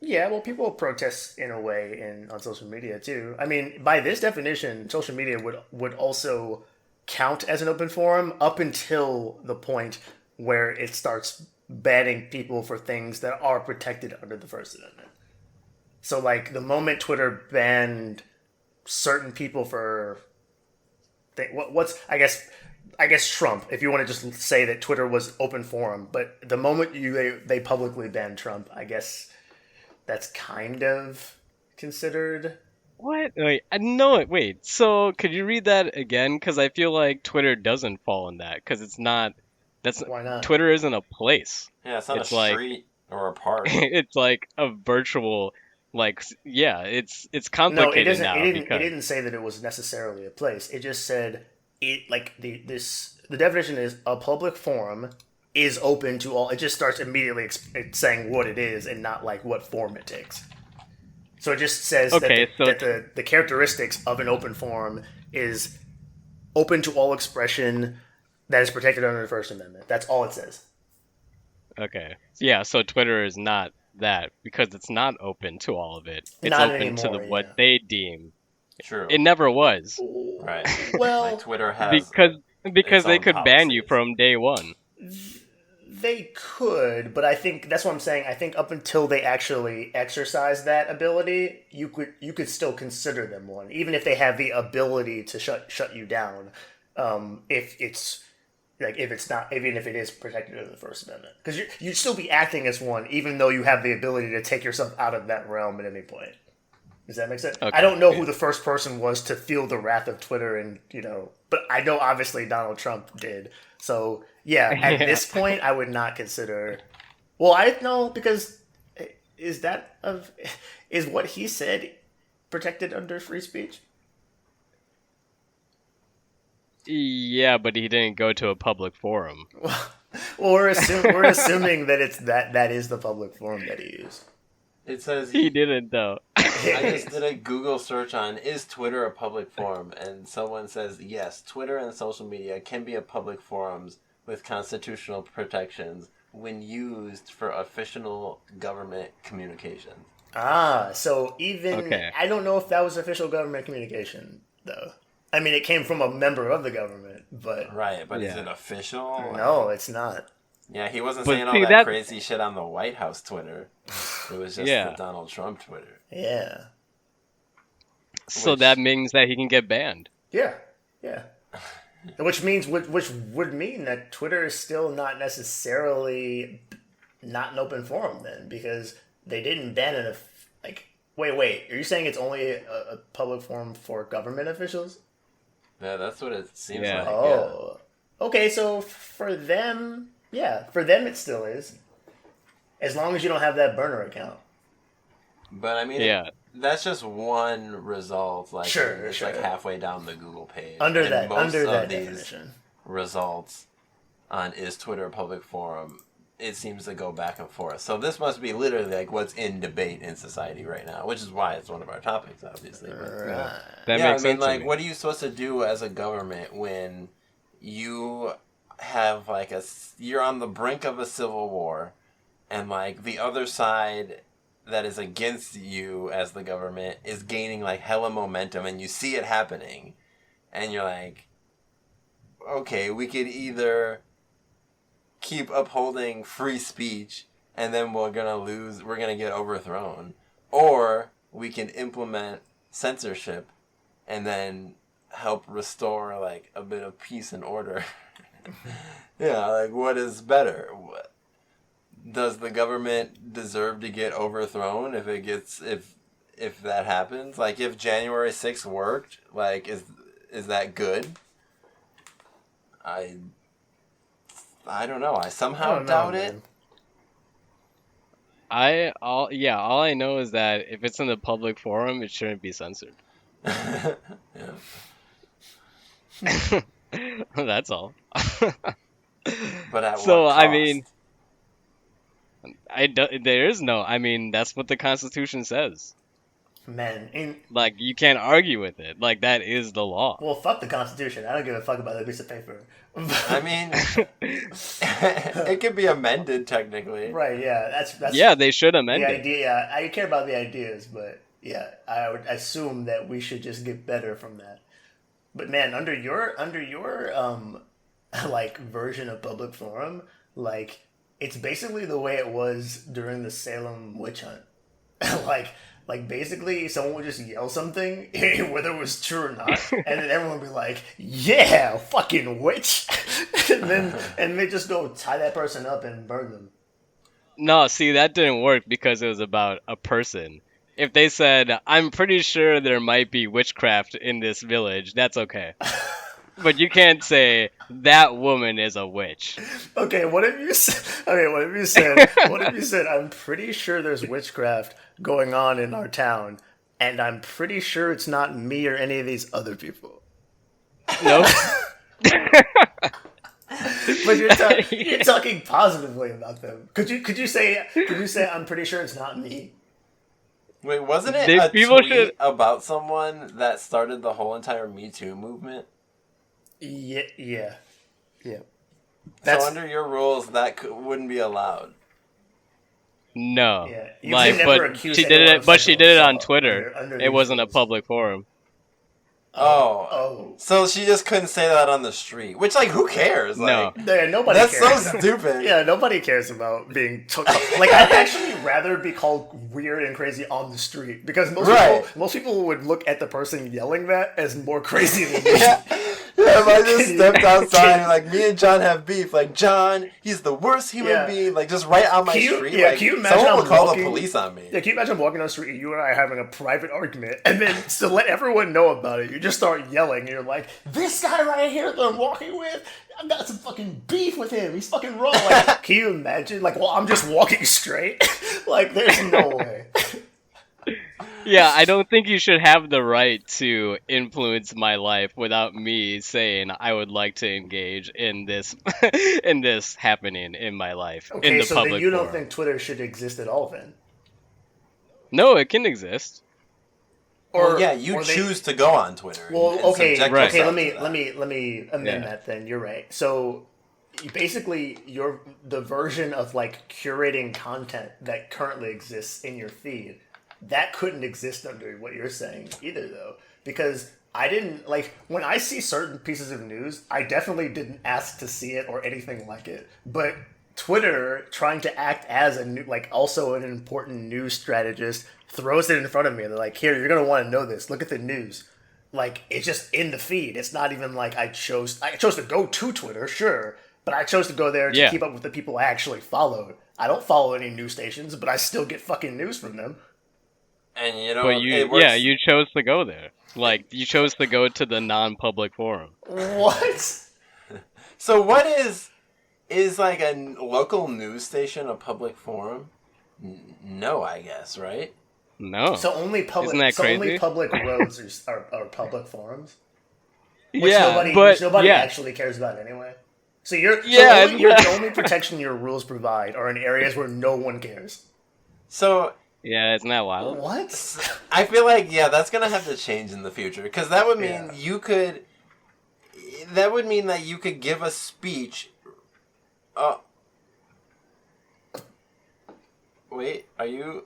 Yeah, well, people protest in a way on social media too. I mean, by this definition, social media would also count as an open forum up until the point where it starts banning people for things that are protected under the First Amendment. So, like the moment Twitter banned certain people for what's I guess Trump. If you want to just say that Twitter was open forum, but the moment they publicly banned Trump, I guess that's kind of considered. What? Wait, I know it. Wait, so could you read that again? Because I feel like Twitter doesn't fall in that, because it's not. That's Why not? Twitter isn't a place. Yeah, it's not a It's like street or a park. it's like a virtual, like yeah, it's No, it complicated doesn't. now It because didn't say that it was necessarily a place. It just said it like the definition is a public forum is open to all. It just starts immediately saying what it is and not like what form it takes. So it just says okay, so that the characteristics of an open forum is open to all expression that is protected under the First Amendment. That's all it says. okay, yeah, so Twitter is not that because it's not open to all of it. It's Not open to anymore. what Yeah. they deem. True. It never was Right. Well, Like Twitter has because its they own could ban you policies. from day one. they could, but I think that's what I'm saying. I think up until they actually exercise that ability, you could still consider them one, even if they have the ability to shut you down. If it's like if it's not, even if it is protected under the First Amendment, because you'd still be acting as one, even though you have the ability to take yourself out of that realm at any point. Does that make sense? Okay, I don't know yeah. who the first person was to feel the wrath of Twitter, and but I know obviously Donald Trump did. So yeah, at Yeah. this point, I would not consider. Well, I know because is what he said protected under free speech? Yeah, but he didn't go to a public forum. Well, we're assuming that that is the public forum that he used. It says He didn't though. I just did a Google search on is Twitter a public forum, and someone says yes, Twitter and social media can be a public forums with constitutional protections when used for official government communications. So even Okay. I don't know if that was official government communication though. I mean, it came from a member of the government, but Right, but is Yeah. it official? no, it's not. Yeah, he wasn't But saying all see, that that- crazy shit on the White House Twitter. It was just Yeah. the Donald Trump Twitter. Yeah, So Which- that means that he can get banned. yeah. Which would mean that Twitter is still not necessarily not an open forum then, because they didn't ban it. Like, wait, are you saying it's only a public forum for government officials? Yeah, that's what it seems Yeah. like. Oh, okay. So for them, it still is, as long as you don't have that burner account. But I mean, Yeah. that's just one result. Like Sure, it's sure. like halfway down the Google page. Under And that most of these definition. results on is Twitter a public forum, it seems to go back and forth. So this must be literally like what's in debate in society right now, which is why it's one of our topics, obviously. But, Right. That yeah, makes I mean, sense like, to me. what are you supposed to do as a government when you have like you're on the brink of a civil war, and like the other side that is against you as the government is gaining like hella momentum, and you see it happening, and you're like, okay, we could either keep upholding free speech and then we're gonna get overthrown, or we can implement censorship and then help restore like a bit of peace and order. Yeah, like what is better? Does the government deserve to get overthrown if that happens? Like if January 6th worked, like is that good? I don't know. I somehow I don't know, doubt it. man. All I know is that if it's in the public forum, it shouldn't be censored. Yeah. That's all. But at So, what I cost? mean, there is no. I mean, that's what the Constitution says. Man, Like, you can't argue with it. Like, that is the law. well, fuck the Constitution. I don't give a fuck about that piece of paper. I mean, It could be amended technically. Right? Yeah, that's Yeah, they should amend the it. idea. Yeah, I care about the ideas, but yeah, I would assume that we should just get better from that. But man, under your like version of public forum, like it's basically the way it was during the Salem witch hunt. like basically someone would just yell something whether it was true or not, and then everyone would be like, yeah, fucking witch. And they just go tie that person up and burn them. No, see, that didn't work because it was about a person. If they said, I'm pretty sure there might be witchcraft in this village, that's okay. But you can't say, that woman is a witch. Okay, what if you said? Okay, what if you said? What if you said? I'm pretty sure there's witchcraft going on in our town, and I'm pretty sure it's not me or any of these other people. Nope. But you're talking positively about them. Could you say I'm pretty sure it's not me? Wait, wasn't it They- a people tweet should- about someone that started the whole entire Me Too movement? Yeah. So That's under your rules, that wouldn't be allowed. No. yeah. You Like, can never but accuse she did anyone it. of But she sexual did it on assault Twitter. under It these wasn't a rules. public forum. Oh. Oh. So she just couldn't say that on the street. Which, like, who cares? No. Like, Yeah, nobody that's cares. so stupid. Yeah, nobody cares about being like. I'd actually rather be called weird and crazy on the street because most people would look at the person yelling that as more crazy than me. Yeah, if I just stepped outside and like me and John have beef, like John, he's the worst human being, like just right on my street. Like, can you imagine someone will call walking, the police on me. Yeah, can you imagine walking down the street and you and I having a private argument, and then to let everyone know about it, you just start yelling, and you're like, "This guy right here that I'm walking with, I got some fucking beef with him. He's fucking wrong." Like, can you imagine? Like, well, I'm just walking straight. Like, there's no way. Yeah, I don't think you should have the right to influence my life without me saying I would like to engage in this in this happening in my life in Okay, the so public then you don't forum. think Twitter should exist at all, then? No, it can exist. Well, yeah, you or they- choose to go on Twitter. Well, and okay, subject Right. okay. yourself Let to that. me amend Yeah. that. Then you're right. So basically, the version of like curating content that currently exists in your feed that couldn't exist under what you're saying either, though, because I didn't like when I see certain pieces of news. I definitely didn't ask to see it or anything like it, but Twitter trying to act as a new, like also an important news strategist throws it in front of me. They're like, "Here, you're gonna want to know this. Look at the news." Like it's just in the feed. It's not even like I chose to go to Twitter, sure, but I chose to go there to Yeah. keep up with the people I actually followed. I don't follow any news stations, but I still get fucking news from them. And you know, But it works. you chose to go there. Like you chose to go to the non-public forum. What? So what is like a local news station a public forum? No, I guess, right? No. So only public. Isn't that so only crazy? public roads are public forums. Which yeah, which but nobody yeah. actually cares about anyway. So you're Yeah, the only protection your rules provide are in areas where no one cares. So Yeah, isn't that wild? What? I feel like that's gonna have to change in the future because that would mean Yeah. you could. That would mean that you could give a speech. Wait, are you?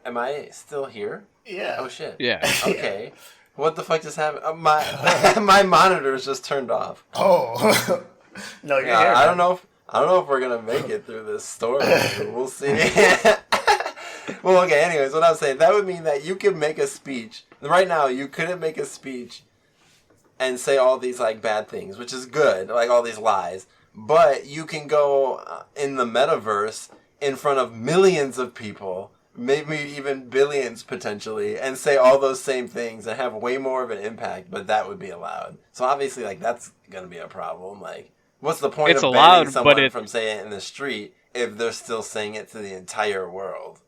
Am I still here? Yeah. Oh shit. Yeah. Okay. What the fuck just happened? My my monitor is just turned off. Oh. No, you're here. I man. don't know if we're gonna make it through this story. We'll see. Well, okay. Anyways, what I'm saying, that would mean that you could make a speech. Right now, you couldn't make a speech and say all these like bad things, which is good, like all these lies. But you can go in the metaverse in front of millions of people, maybe even billions potentially, and say all those same things and have way more of an impact. But that would be allowed. So obviously, like that's gonna be a problem. Like, what's the point It's of allowed, banning someone but from saying it in the street if they're still saying it to the entire world?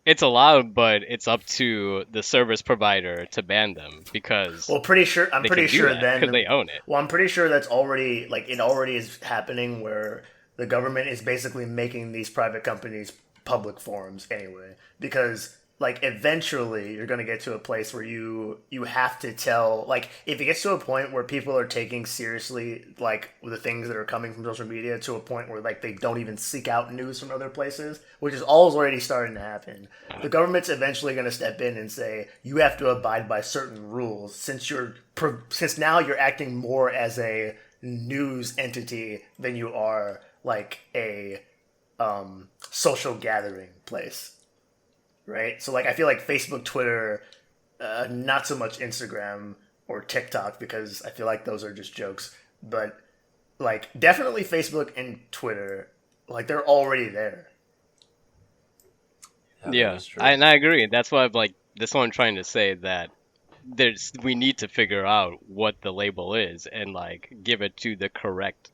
It's allowed, but it's up to the service provider to ban them because Well, I'm pretty sure then because they own it. Well, I'm pretty sure that's already like it already is happening where the government is basically making these private companies public forums anyway because like eventually you're going to get to a place where you have to tell, like if it gets to a point where people are taking seriously like the things that are coming from social media to a point where like they don't even seek out news from other places, which is already starting to happen. The government's eventually going to step in and say you have to abide by certain rules since now you're acting more as a news entity than you are like a social gathering place, right? So like I feel like Facebook, Twitter, not so much Instagram or TikTok because I feel like those are just jokes, but like definitely Facebook and Twitter, like they're already there. Yeah, That's true. and I agree. That's why I'm like, that's what I'm trying to say, that we need to figure out what the label is and like give it to the correct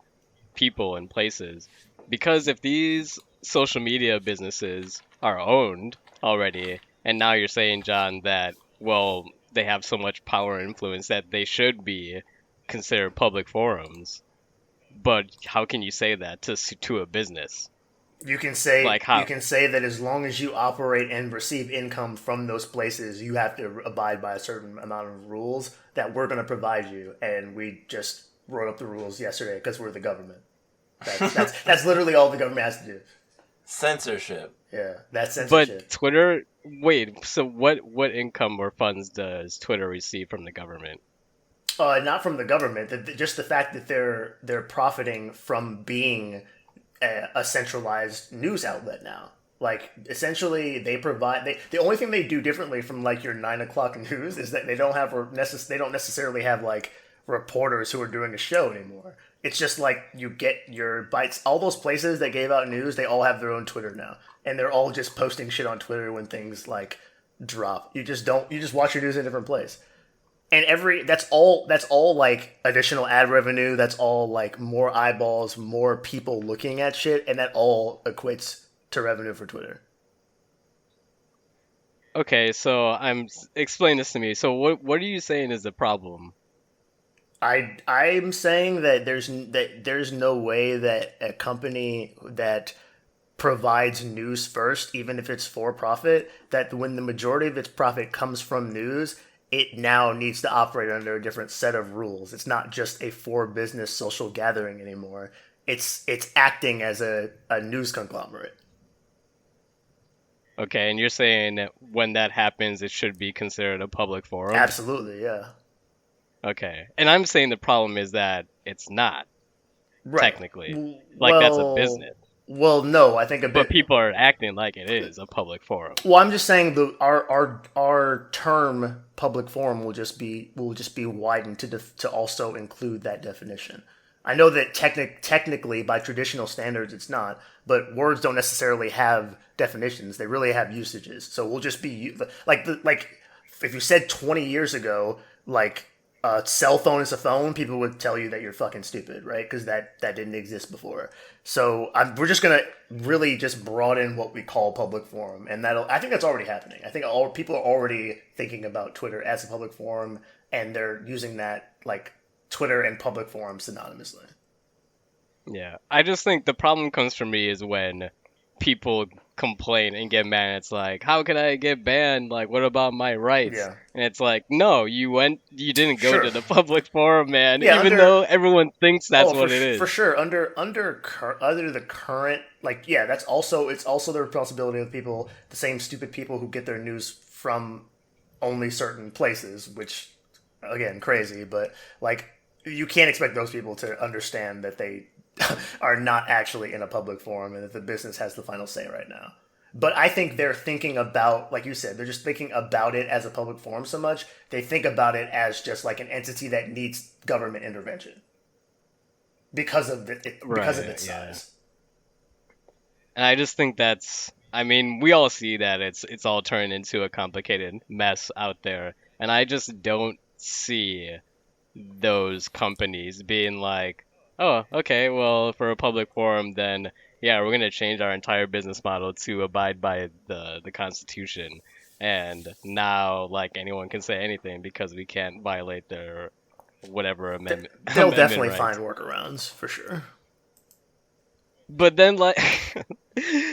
people and places. Because if these social media businesses are owned already, and now you're saying, John, that, well, they have so much power and influence that they should be considered public forums. But how can you say that to a business? Like You how? can say that as long as you operate and receive income from those places, you have to abide by a certain amount of rules that we're going to provide you, and we just wrote up the rules yesterday because we're the government. That's literally all the government has to do. Censorship. Yeah, that's But censorship. Twitter, wait, so what income or funds does Twitter receive from the government? Not from the government. Just the fact that they're profiting from being a centralized news outlet now. Like essentially, the only thing they do differently from like your 9 o'clock news is that they don't necessarily have like reporters who are doing a show anymore. It's just like you get your bites. All those places that gave out news, they all have their own Twitter now, and they're all just posting shit on Twitter when things like drop. You just watch your news in a different place, and that's all like additional ad revenue. That's all like more eyeballs, more people looking at shit, and that all equates to revenue for Twitter. Okay, so explain this to me. So what are you saying is the problem? I'm saying that there's no way that a company that provides news first, even if it's for profit, that when the majority of its profit comes from news, it now needs to operate under a different set of rules. It's not just a for business social gathering anymore. It's acting as a news conglomerate. Okay, and you're saying that when that happens, it should be considered a public forum? Absolutely, yeah. Okay. And I'm saying the problem is that it's not, Right. technically. Like, that's a Well, business. no, I think a But bit. people are acting like it is a public forum. Well, I'm just saying our term public forum will just be widened to also include that definition. I know that technically by traditional standards it's not, but words don't necessarily have definitions. They really have usages. So we'll just be like if you said 20 years ago like a cell phone is a phone, people would tell you that you're fucking stupid, right? Because that didn't exist before. So we're just gonna really just broaden what we call public forum, and I think that's already happening. I think all people are already thinking about Twitter as a public forum, and they're using that like Twitter and public forum synonymously. Yeah. I just think the problem comes for me is when people complain and get mad. It's like, how can I get banned? Like, what about my rights? Yeah, And it's like, no, you didn't go sure. to the public forum, man. Yeah, Even though everyone thinks that's what it for is. sure under the current, like, yeah, it's also the responsibility of people, the same stupid people who get their news from only certain places, which again crazy, but like you can't expect those people to understand that they are not actually in a public forum and that the business has the final say right now. But I think they're thinking about, like you said, they're just thinking about it as a public forum so much. They think about it as just like an entity that needs government intervention because of Right, its yeah. size. And I just think I mean, we all see that it's all turned into a complicated mess out there. And I just don't see those companies being like, oh, okay, well, for a public forum, then yeah, we're gonna change our entire business model to abide by the Constitution. And now, like, anyone can say anything because we can't violate their whatever They'll amendment definitely find rights. workarounds for sure. But then, like,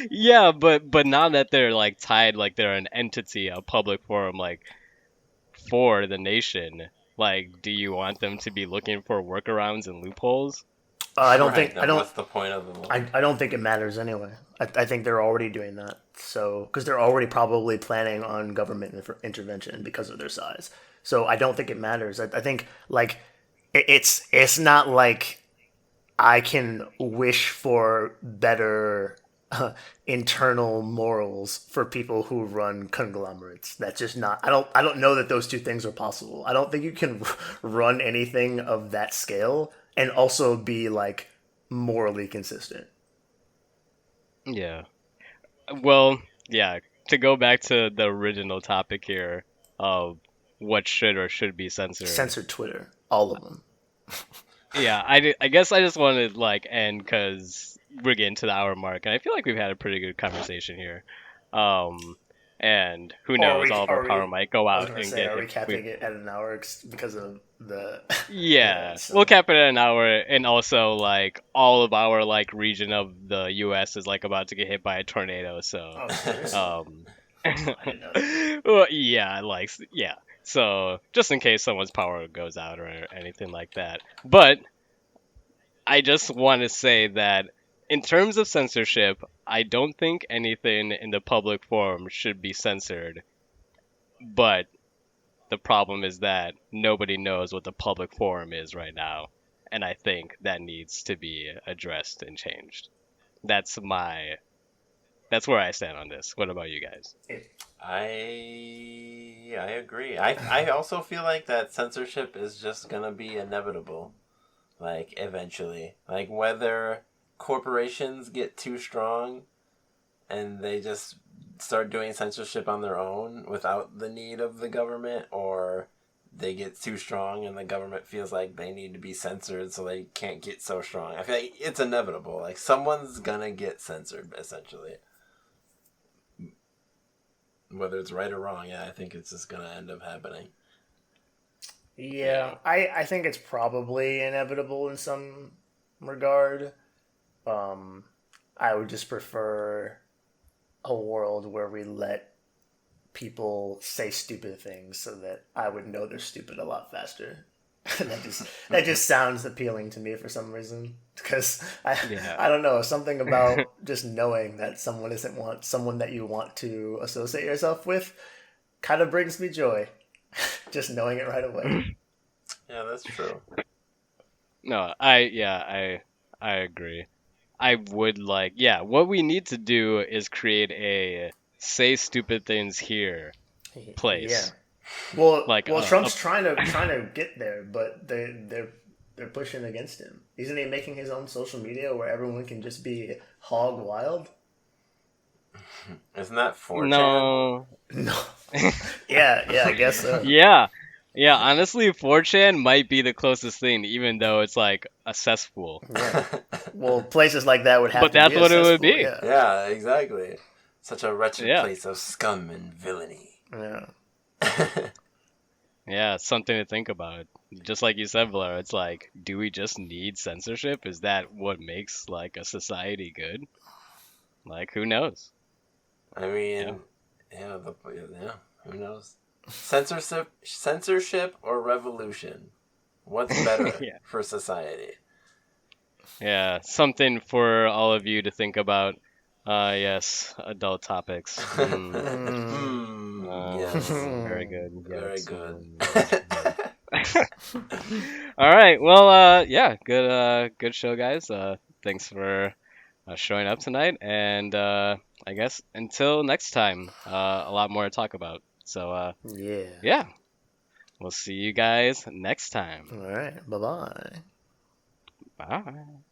Yeah, but now that they're like tied, like they're an entity, a public forum, like for the nation, like, do you want them to be looking for workarounds and loopholes? I don't Right. think I Then don't what's the point of the law? I don't think it matters anyway. I think they're already doing that. So because they're already probably planning on government intervention because of their size. So I don't think it matters. I think like it's not like I can wish for better internal morals for people who run conglomerates. That's just not. I don't know that those two things are possible. I don't think you can run anything of that scale and also be like morally consistent. Yeah. Well, yeah. To go back to the original topic here of what should or should be censored. Censor Twitter, all of them. Yeah, I guess I just wanted to like end because we're getting to the hour mark, and I feel like we've had a pretty good conversation here. Um, and who Or are knows, we? all of our Are power we? might go I was out gonna and say, get are we if we. capping it at an hour because of the? Yeah. Yeah, we'll So. cap it at an hour, and also like all of our like region of the U.S. is like about to get hit by a tornado, so Oh, seriously? um, I didn't know that. well, yeah, like yeah. So just in case someone's power goes out or anything like that, but I just want to say that in terms of censorship, I don't think anything in the public forum should be censored. But the problem is that nobody knows what the public forum is right now. And I think that needs to be addressed and changed. That's my that's where I stand on this. What about you guys? I agree. I also feel like that censorship is just gonna be inevitable. Like eventually, like whether corporations get too strong and they just start doing censorship on their own without the need of the government, or they get too strong and the government feels like they need to be censored so they can't get so strong. I feel like it's inevitable. Like someone's gonna get censored essentially. Whether it's right or wrong, yeah, I think it's just gonna end up happening. Yeah, I think it's probably inevitable in some regard. Um, I would just prefer a world where we let people say stupid things so that I would know they're stupid a lot faster. That just sounds appealing to me for some reason because Yeah. I don't know, something about just knowing that someone that you want to associate yourself with kind of brings me joy. Just knowing it right away. Yeah, that's true. No, I agree. I would like yeah, what we need to do is create a say stupid things here Yeah. place. Well, Like Trump's trying to get there, but they're pushing against him. Isn't he making his own social media where everyone can just be hog wild? Isn't that 4chan? no. No. Yeah, I guess so. Yeah. Yeah, honestly, 4chan might be the closest thing, even though it's like a cesspool. Yeah. Well, places like that would have But to that's be a what it would cesspool. be. Yeah. Yeah, exactly. Such a wretched Yeah. place of scum and villainy. Yeah. Yeah, it's something to think about. Just like you said, Blair, it's like, do we just need censorship? Is that what makes like a society good? Like, who knows? I Yeah. mean, yeah, who knows? Censorship or revolution? What's better Yeah. for society? Yeah, something for all of you to think about. Yes, adult topics. Yes, Very good. very Yes. good. Yes. All right. Well, yeah, good show, guys. Thanks for showing up tonight, and I guess until next time, a lot more to talk about. So, Yeah. yeah, we'll see you guys next time. All right. Bye bye. Bye.